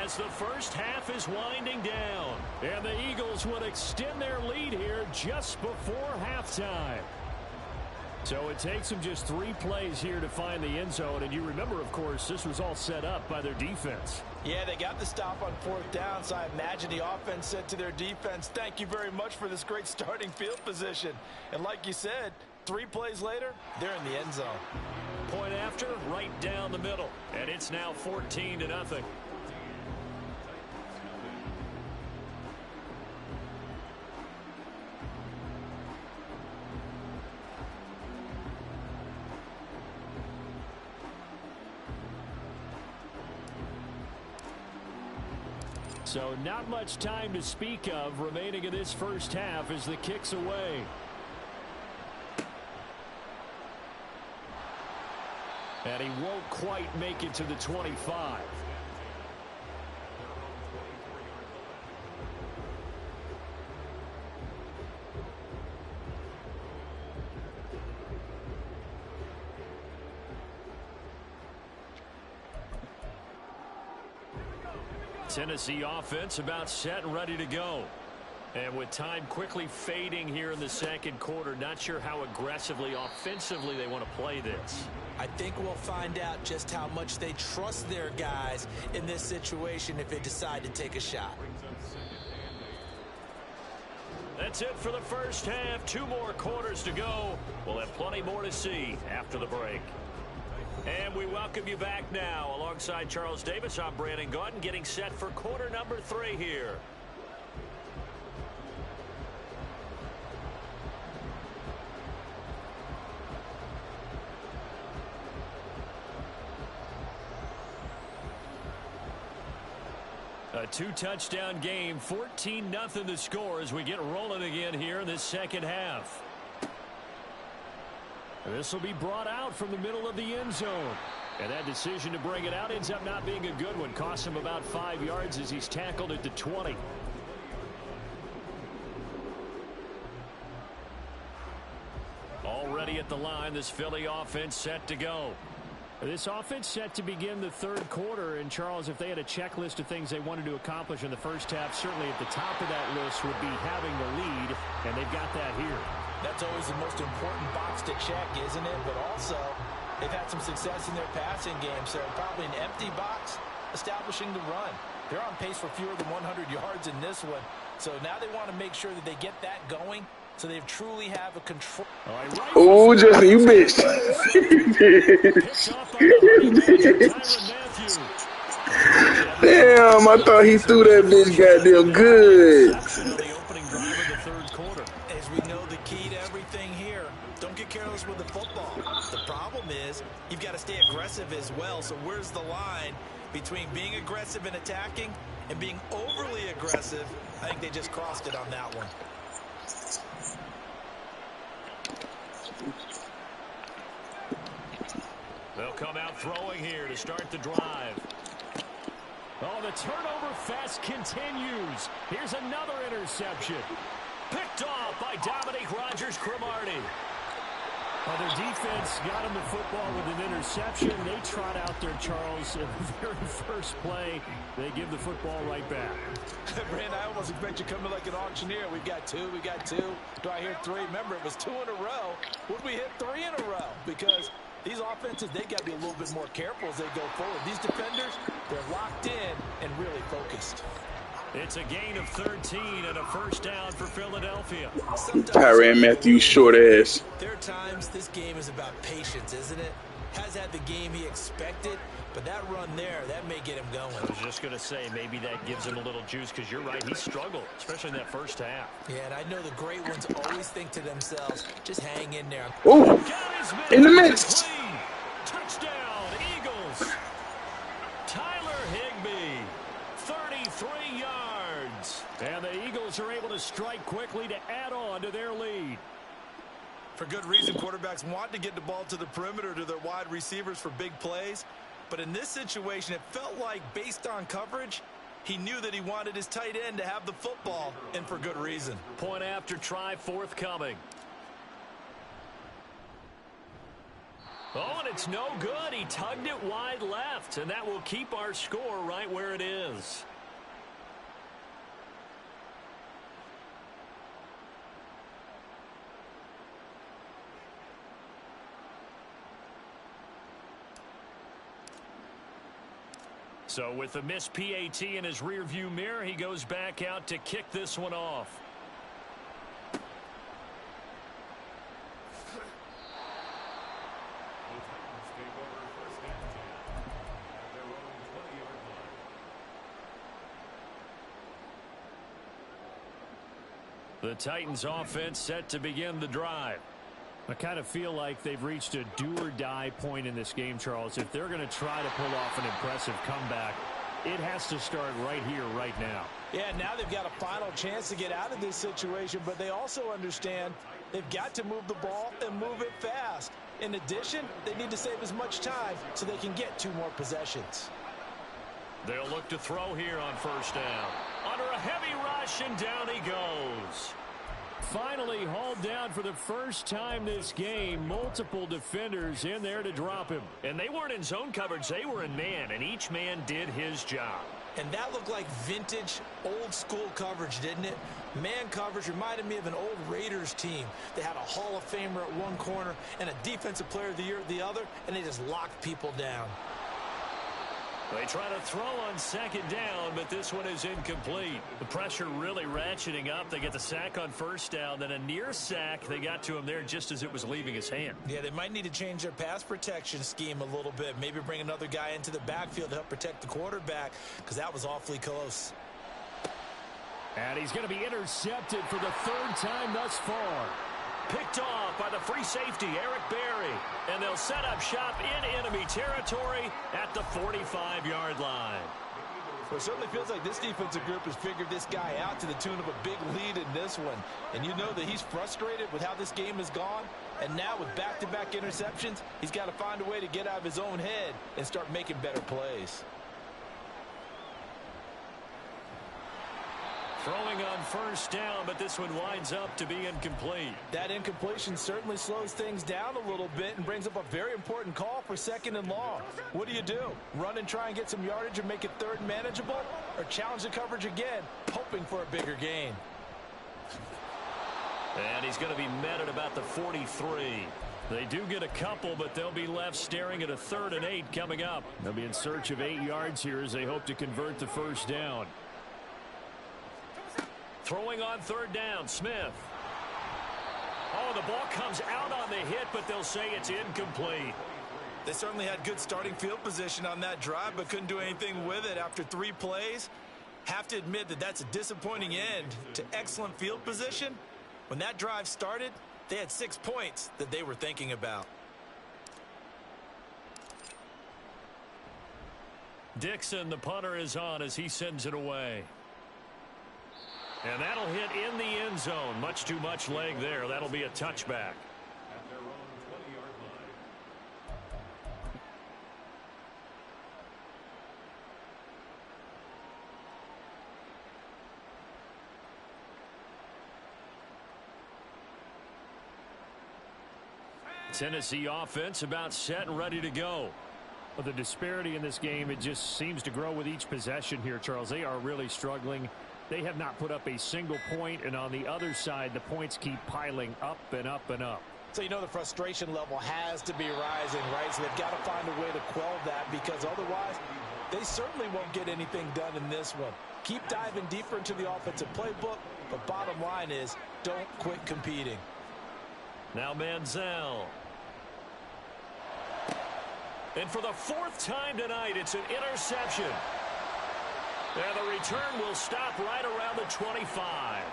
as the first half is winding down. And the Eagles would extend their lead here just before halftime. So it takes them just 3 plays here to find the end zone. And you remember, of course, this was all set up by their defense. Yeah, they got the stop on 4th down, so I imagine the offense said to their defense, thank you very much for this great starting field position. And like you said, 3 plays later, they're in the end zone. Point after, right down the middle. And it's now 14-0. So not much time to speak of remaining in this first half as the kick's away. And he won't quite make it to the 25. Tennessee offense about set and ready to go. And with time quickly fading here in the second quarter, not sure how aggressively, offensively they want to play this. I think we'll find out just how much they trust their guys in this situation if they decide to take a shot. That's it for the first half. 2 more quarters to go. We'll have plenty more to see after the break. And we welcome you back now. Alongside Charles Davis, I'm Brandon Gaudin, getting set for quarter number 3 here. A 2-touchdown game, 14-0 the score as we get rolling again here in this second half. This will be brought out from the middle of the end zone. And that decision to bring it out ends up not being a good one. Costs him about 5 yards as he's tackled at the 20. Already at the line, this Philly offense set to go. This offense set to begin the third quarter. And, Charles, if they had a checklist of things they wanted to accomplish in the first half, certainly at the top of that list would be having the lead, and they've got that here. That's always the most important box to check, isn't it? But also, they've had some success in their passing game, so probably an empty box establishing the run. They're on pace for fewer than 100 yards in this one, so now they want to make sure that they get that going so they truly have a control. Oh, Justin, you bitch. Damn, I thought he threw that bitch goddamn good. As we know, the key to everything here, don't get careless with the football. The problem is you've got to stay aggressive as well. So where's the line between being aggressive and attacking and being overly aggressive? I think they just crossed it on that one. They'll come out throwing here to start the drive. Oh, the turnover fest continues. Here's another interception. Picked off by Dominique Rodgers-Cromartie. Well, their defense got him the football with an interception. They trot out there, Charles, in the very first play. They give the football right back. Brand, I almost expect you to come in like an auctioneer. We've got 2, we got 2. Do I hear 3? Remember, it was 2 in a row. Would we hit 3 in a row? Because these offenses, they got to be a little bit more careful as they go forward. These defenders, they're locked in and really focused. It's a gain of 13 and a first down for Philadelphia. Tyrann Matthews, short ass. There are times this game is about patience, isn't it? Has had the game he expected, but that run there, that may get him going. I was just going to say, maybe that gives him a little juice, because you're right, he struggled, especially in that first half. Yeah, and I know the great ones always think to themselves, just hang in there. Oh, in the midst. Touchdown, Eagles. Tyler Higbee, 33 yards. And the Eagles Eagles are able to strike quickly to add on to their lead. For good reason, quarterbacks want to get the ball to the perimeter to their wide receivers for big plays. But in this situation, it felt like, based on coverage, he knew that he wanted his tight end to have the football, and for good reason. Point after try forthcoming. Oh, and it's no good. He tugged it wide left, and that will keep our score right where it is. So with the missed PAT in his rearview mirror, he goes back out to kick this one off. The Titans offense set to begin the drive. I kind of feel like they've reached a do-or-die point in this game, Charles. If they're going to try to pull off an impressive comeback, it has to start right here, right now. Yeah, now they've got a final chance to get out of this situation, but they also understand they've got to move the ball and move it fast. In addition, they need to save as much time so they can get 2 more possessions. They'll look to throw here on first down. Under a heavy rush, and down he goes. Finally hauled down for the first time this game. Multiple defenders in there to drop him. And they weren't in zone coverage. They were in man, and each man did his job. And that looked like vintage, old-school coverage, didn't it? Man coverage reminded me of an old Raiders team. They had a Hall of Famer at one corner and a Defensive Player of the Year at the other, and they just locked people down. They try to throw on second down, but this one is incomplete. The pressure really ratcheting up. They get the sack on first down, then a near sack. They got to him there just as it was leaving his hand. Yeah, they might need to change their pass protection scheme a little bit. Maybe bring another guy into the backfield to help protect the quarterback, because that was awfully close. And he's going to be intercepted for the 3rd time thus far. Picked off by the free safety, Eric Berry. And they'll set up shop in enemy territory at the 45-yard line. Well, it certainly feels like this defensive group has figured this guy out to the tune of a big lead in this one. And you know that he's frustrated with how this game has gone. And now with back-to-back interceptions, he's got to find a way to get out of his own head and start making better plays. Throwing on first down, but this one winds up to be incomplete. That incompletion certainly slows things down a little bit and brings up a very important call for 2nd and long. What do? Run and try and get some yardage and make it 3rd manageable? Or challenge the coverage again, hoping for a bigger gain? And he's going to be met at about the 43. They do get a couple, but they'll be left staring at a 3rd and 8 coming up. They'll be in search of 8 yards here as they hope to convert the first down. Throwing on 3rd down, Smith. Oh, the ball comes out on the hit, but they'll say it's incomplete. They certainly had good starting field position on that drive, but couldn't do anything with it after 3 plays. Have to admit that that's a disappointing end to excellent field position. When that drive started, they had 6 points that they were thinking about. Dixon, the punter, is on as he sends it away. And that'll hit in the end zone. Much too much leg there. That'll be a touchback. At their own 20-yard line. Tennessee offense about set and ready to go. But the disparity in this game, it just seems to grow with each possession here, Charles. They are really struggling. They have not put up a single point, and on the other side, the points keep piling up and up and up. So you know the frustration level has to be rising, right? So they've got to find a way to quell that, because otherwise they certainly won't get anything done in this one. Keep diving deeper into the offensive playbook, but bottom line is don't quit competing. Now Manziel. And for the 4th time tonight, it's an interception. And the return will stop right around the 25.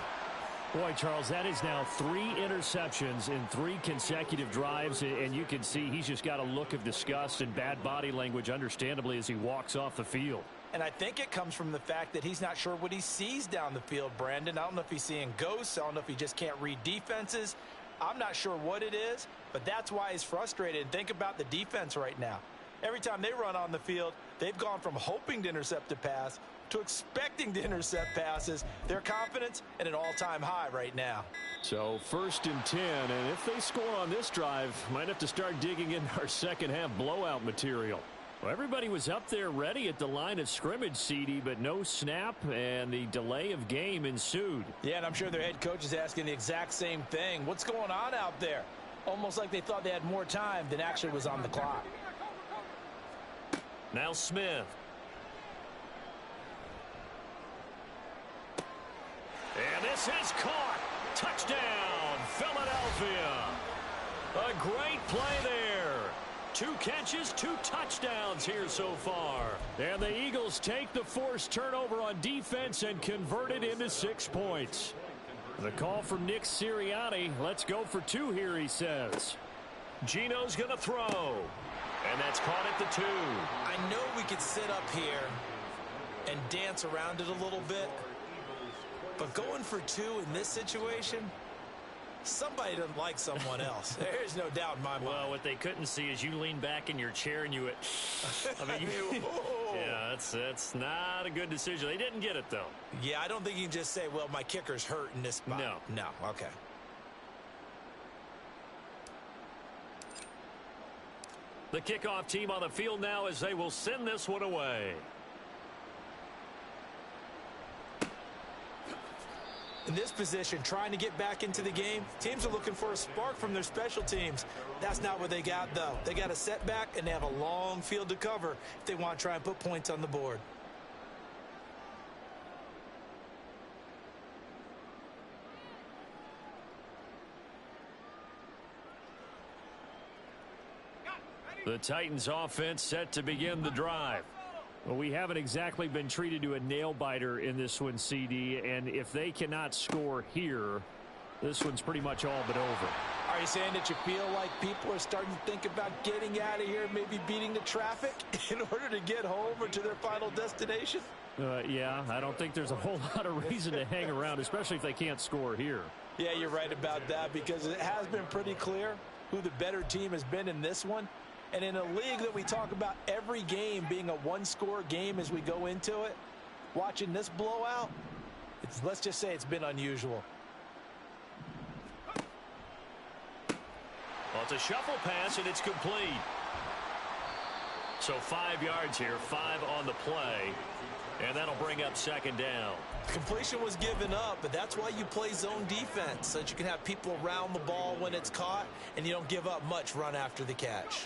Boy, Charles, that is now 3 interceptions in 3 consecutive drives, and you can see he's just got a look of disgust and bad body language, understandably, as he walks off the field. And I think it comes from the fact that he's not sure what he sees down the field, Brandon. I don't know if he's seeing ghosts. I don't know if he just can't read defenses. I'm not sure what it is, but that's why he's frustrated. And think about the defense right now. Every time they run on the field, they've gone from hoping to intercept a pass to expecting to intercept passes. Their confidence at an all-time high right now. So 1st and 10, and if they score on this drive, might have to start digging in our second half blowout material. Well, everybody was up there ready at the line of scrimmage, CD, but no snap, and the delay of game ensued. Yeah, and I'm sure their head coach is asking the exact same thing. What's going on out there? Almost like they thought they had more time than actually was on the clock. Now Smith. And this is caught. Touchdown, Philadelphia. A great play there. 2 catches, 2 touchdowns here so far. And the Eagles take the forced turnover on defense and convert it into 6 points. The call from Nick Sirianni. Let's go for 2 here, he says. Gino's going to throw. And that's caught at the 2. I know we could sit up here and dance around it a little bit, but going for 2 in this situation, somebody doesn't like someone else. There's no doubt in my mind. Well, what they couldn't see is you lean back in your chair and you went, I mean, yeah, that's not a good decision. They didn't get it, though. Yeah, I don't think you can just say, well, my kicker's hurt in this spot. No, okay. The kickoff team on the field now as they will send this one away. In this position, trying to get back into the game, teams are looking for a spark from their special teams. That's not what they got, though. They got a setback, and they have a long field to cover if they want to try and put points on the board. The Titans offense set to begin the drive. Well, we haven't exactly been treated to a nail-biter in this one, CD, and if they cannot score here, this one's pretty much all but over. Are you saying that you feel like people are starting to think about getting out of here, maybe beating the traffic in order to get home or to their final destination? Yeah, I don't think there's a whole lot of reason to hang around, especially if they can't score here. Yeah, you're right about that, because it has been pretty clear who the better team has been in this one. And in a league that we talk about every game being a one-score game as we go into it, watching this blowout, let's just say it's been unusual. Well, it's a shuffle pass, and it's complete. So 5 yards here, 5 on the play, and that'll bring up 2nd down. Completion was given up, but that's why you play zone defense, so that you can have people around the ball when it's caught, and you don't give up much run after the catch.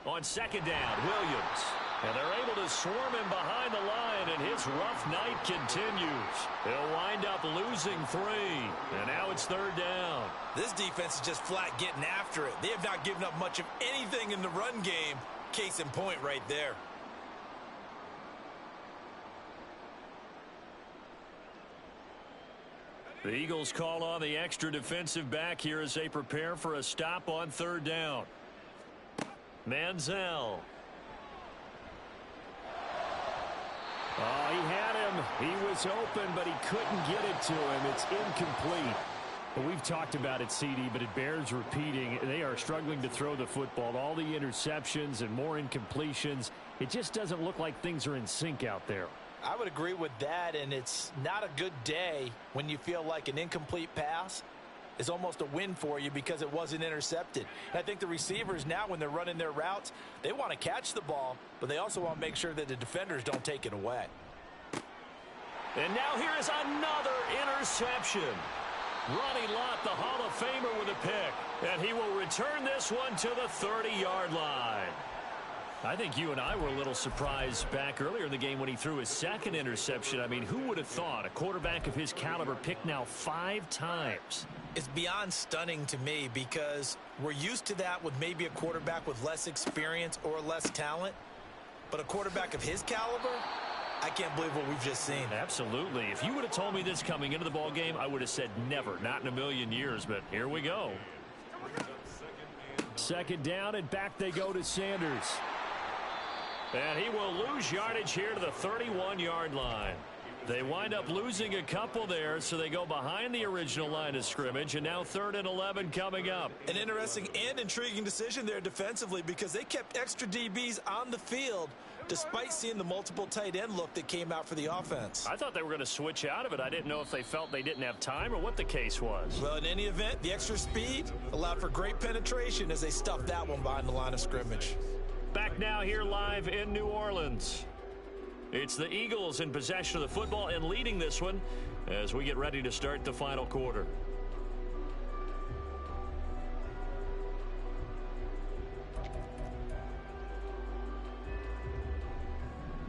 On 2nd down, Williams. And they're able to swarm him behind the line, and his rough night continues. He'll wind up losing 3, and now it's 3rd down. This defense is just flat getting after it. They have not given up much of anything in the run game. Case in point right there. The Eagles call on the extra defensive back here as they prepare for a stop on 3rd down. Manziel. Oh, he had him. He was open, but he couldn't get it to him. It's incomplete. Well, we've talked about it, CD, but it bears repeating. They are struggling to throw the football. All the interceptions and more incompletions. It just doesn't look like things are in sync out there. I would agree with that, and it's not a good day when you feel like an incomplete pass is almost a win for you because it wasn't intercepted. And I think the receivers now, when they're running their routes, they want to catch the ball, but they also want to make sure that the defenders don't take it away. And now here is another interception. Ronnie Lott, the Hall of Famer, with a pick. And he will return this one to the 30-yard line. I think you and I were a little surprised back earlier in the game when he threw his 2nd interception. I mean, who would have thought a quarterback of his caliber picked now 5 times? It's beyond stunning to me because we're used to that with maybe a quarterback with less experience or less talent. But a quarterback of his caliber, I can't believe what we've just seen. Absolutely. If you would have told me this coming into the ball game, I would have said never, not in a million years. But here we go. 2nd down, and back they go to Sanders. And he will lose yardage here to the 31-yard line. They wind up losing a couple there, so they go behind the original line of scrimmage, and now 3rd and 11 coming up. An interesting and intriguing decision there defensively because they kept extra DBs on the field despite seeing the multiple tight end look that came out for the offense. I thought they were going to switch out of it. I didn't know if they felt they didn't have time or what the case was. Well, in any event, the extra speed allowed for great penetration as they stuffed that one behind the line of scrimmage. Back now here live in New Orleans. It's the Eagles in possession of the football and leading this one as we get ready to start the final quarter.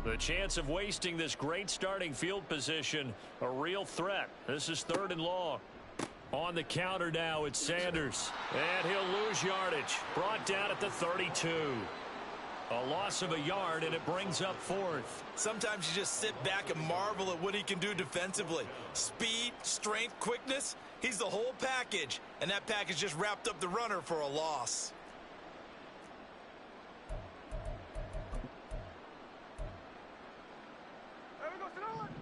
The chance of wasting this great starting field position, a real threat. This is 3rd and long. On the counter now, it's Sanders. And he'll lose yardage. Brought down at the 32. A loss of a yard, and it brings up 4th. Sometimes you just sit back and marvel at what he can do defensively. Speed, strength, quickness. He's the whole package, and that package just wrapped up the runner for a loss.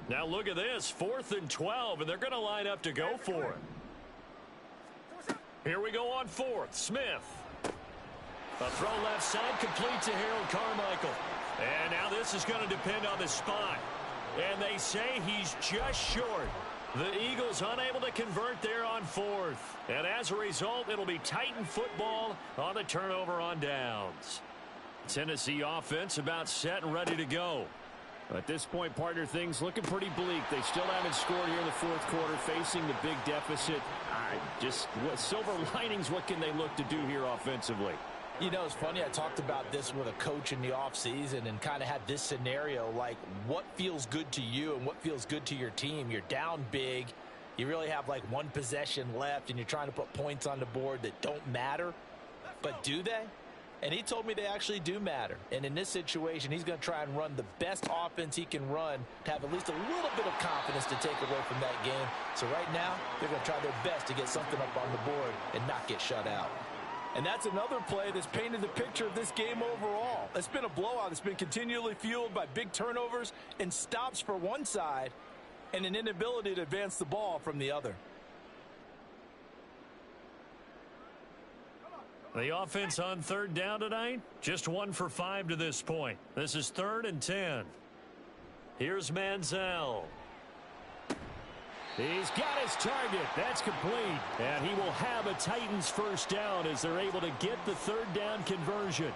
Now look at this, 4th and 12, and they're going to line up to go for it. Here we go on 4th. Smith. A throw left side complete to Harold Carmichael. And now this is going to depend on the spot. And they say he's just short. The Eagles unable to convert there on 4th. And as a result, it'll be Titan football on the turnover on downs. Tennessee offense about set and ready to go. At this point, partner, things looking pretty bleak. They still haven't scored here in the 4th quarter, facing the big deficit. Just what silver linings, what can they look to do here offensively? You know, it's funny, I talked about this with a coach in the offseason and kind of had this scenario, like what feels good to you and what feels good to your team. You're down big. You really have like one possession left, and you're trying to put points on the board that don't matter. But do they? And he told me they actually do matter. And in this situation, he's going to try and run the best offense he can run to have at least a little bit of confidence to take away from that game. So right now, they're going to try their best to get something up on the board and not get shut out. And that's another play that's painted the picture of this game overall. It's been a blowout. It's been continually fueled by big turnovers and stops for one side and an inability to advance the ball from the other. The offense on 3rd down tonight, just 1 for 5 to this point. This is 3rd and 10. Here's Manziel. He's got his target. That's complete. And he will have a Titans first down as they're able to get the 3rd down conversion.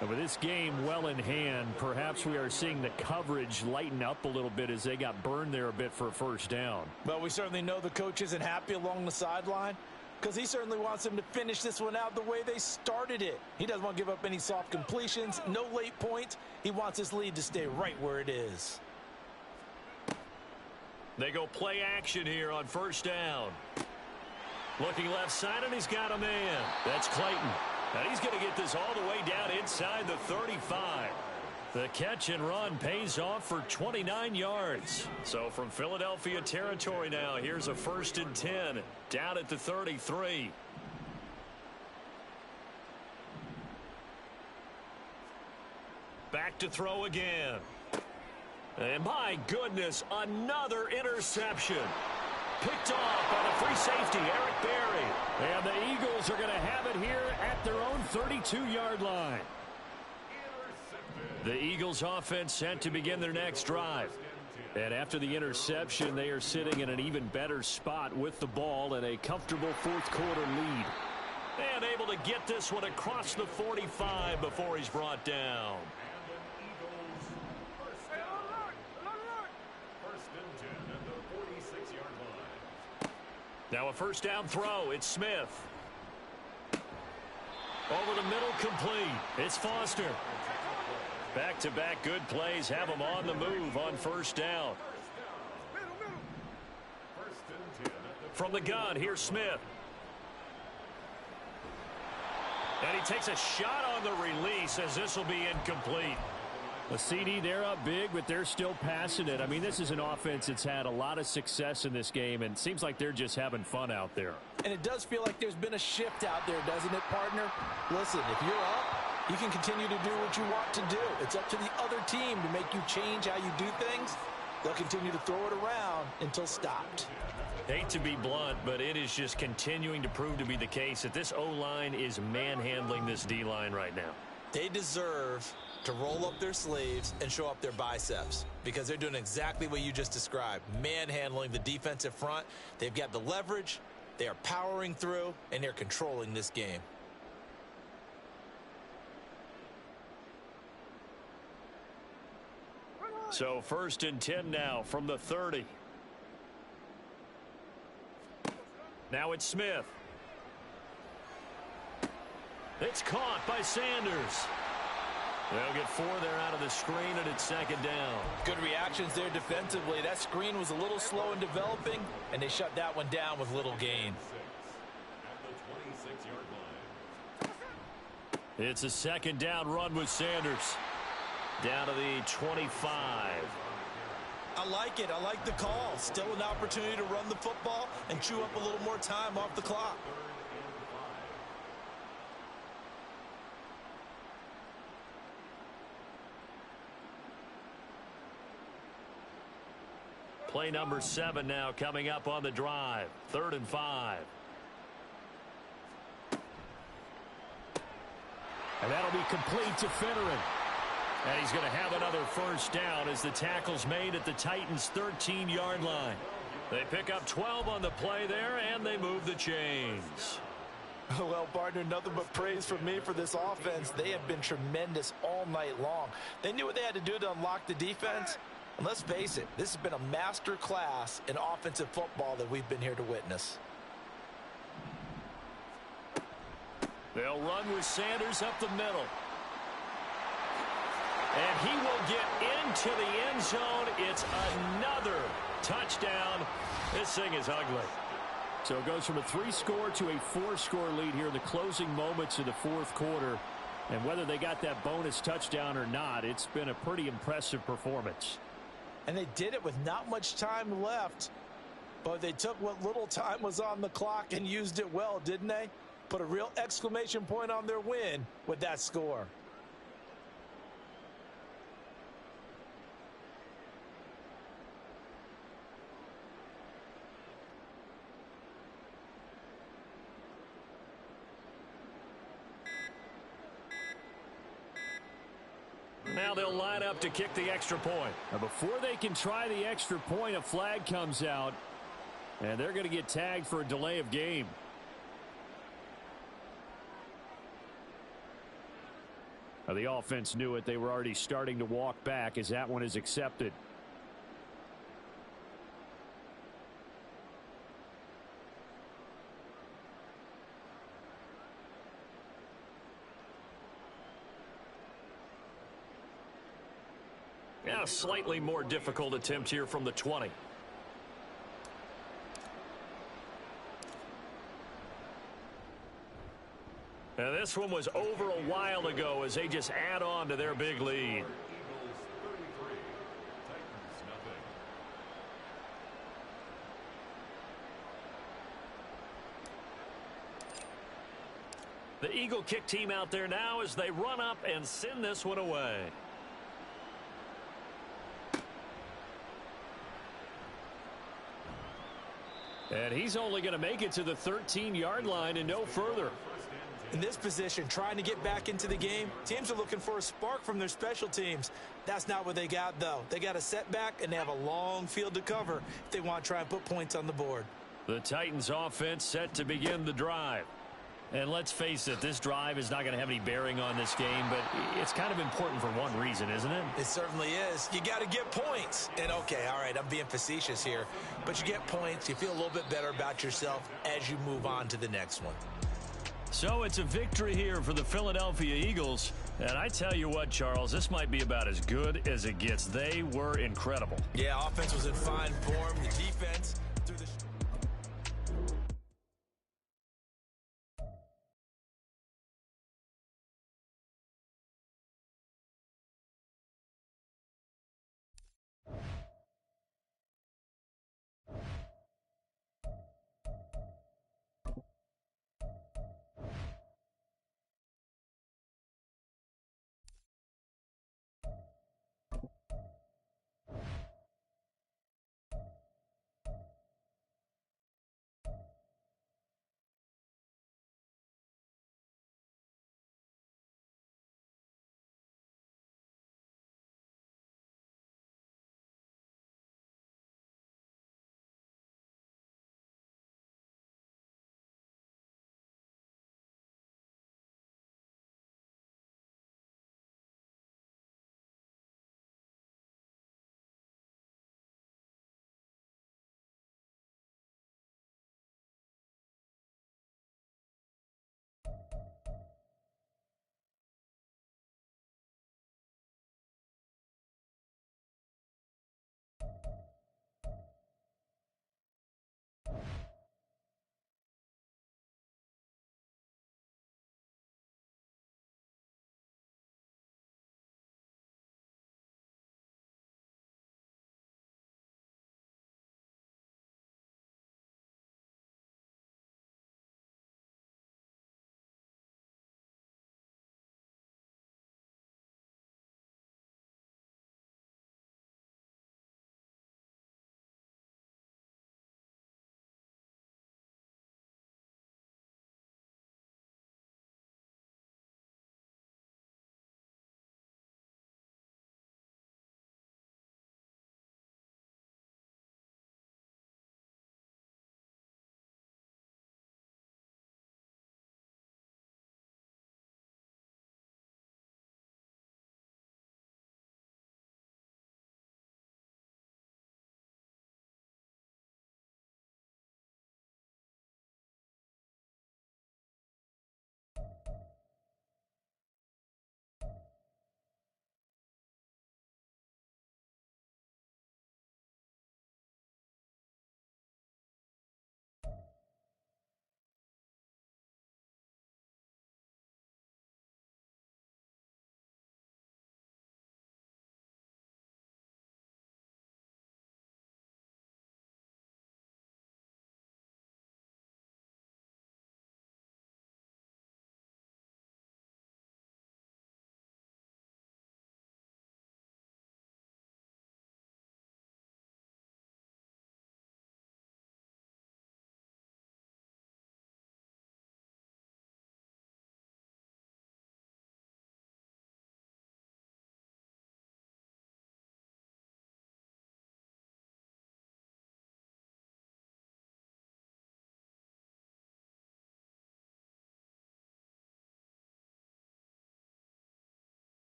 And with this game well in hand, perhaps we are seeing the coverage lighten up a little bit as they got burned there a bit for a first down. Well, we certainly know the coach isn't happy along the sideline because he certainly wants them to finish this one out the way they started it. He doesn't want to give up any soft completions, no late points. He wants his lead to stay right where it is. They go play action here on first down. Looking left side, and he's got a man. That's Clayton. And he's going to get this all the way down inside the 35. The catch and run pays off for 29 yards. So from Philadelphia territory now, here's a 1st and 10 down at the 33. Back to throw again. And my goodness, another interception. Picked off by the free safety, Eric Berry. And the Eagles are going to have it here at their own 32-yard line. The Eagles offense set to begin their next drive. And after the interception, they are sitting in an even better spot with the ball and a comfortable 4th quarter lead. And able to get this one across the 45 before he's brought down. Now a first down throw. It's Smith. Over the middle, complete. It's Foster. Back-to-back good plays have him on the move on first down. From the gun, here's Smith. And he takes a shot on the release as this will be incomplete. A CD, they're up big, but they're still passing it. I mean, this is an offense that's had a lot of success in this game, and it seems like they're just having fun out there. And it does feel like there's been a shift out there, doesn't it, partner? Listen, if you're up, You can continue to do what you want to do. It's up to the other team to make you change how you do things. They'll continue to throw it around until stopped. Hate to be blunt, but it is just continuing to prove to be the case that this O-line is manhandling this D-line right now. They deserve to roll up their sleeves and show up their biceps because they're doing exactly what you just described, manhandling the defensive front. They've got the leverage, they are powering through, and they're controlling this game. So 1st and 10 now from the 30. Now it's Smith. It's caught by Sanders. They'll get 4 there out of the screen, and it's 2nd down. Good reactions there defensively. That screen was a little slow in developing, and they shut that one down with little gain. It's a 2nd down run with Sanders. Down to the 25. I like it. I like the call. Still an opportunity to run the football and chew up a little more time off the clock. Play number 7 now coming up on the drive. 3rd and 5. And that'll be complete to Finneran. And he's going to have another 1st down as the tackle's made at the Titans' 13-yard line. They pick up 12 on the play there, and they move the chains. Well, partner, nothing but praise from me for this offense. They have been tremendous all night long. They knew what they had to do to unlock the defense. And let's face it, this has been a master class in offensive football that we've been here to witness. They'll run with Sanders up the middle. And he will get into the end zone. It's another touchdown. This thing is ugly. So it goes from a 3-score to a 4-score lead here in the closing moments of the 4th quarter. And whether they got that bonus touchdown or not, it's been a pretty impressive performance. And they did it with not much time left. But they took what little time was on the clock and used it well, didn't they? Put a real exclamation point on their win with that score. Now they'll line up to kick the extra point. Now before they can try the extra point, a flag comes out, and they're going to get tagged for a delay of game. Now the offense knew it. They were already starting to walk back as that one is accepted. Now a slightly more difficult attempt here from the 20. And this one was over a while ago as they just add on to their big lead. The Eagle kick team out there now as they run up and send this one away. And he's only going to make it to the 13-yard line and no further. In this position, trying to get back into the game, teams are looking for a spark from their special teams. That's not what they got, though. They got a setback, and they have a long field to cover if they want to try and put points on the board. The Titans offense set to begin the drive. And let's face it, this drive is not going to have any bearing on this game, but it's kind of important for one reason, isn't it? It certainly is. You got to get points. And, okay, all right, I'm being facetious here. But you get points, you feel a little bit better about yourself as you move on to the next one. So it's a victory here for the Philadelphia Eagles. And I tell you what, Charles, this might be about as good as it gets. They were incredible. Yeah, offense was in fine form. The defense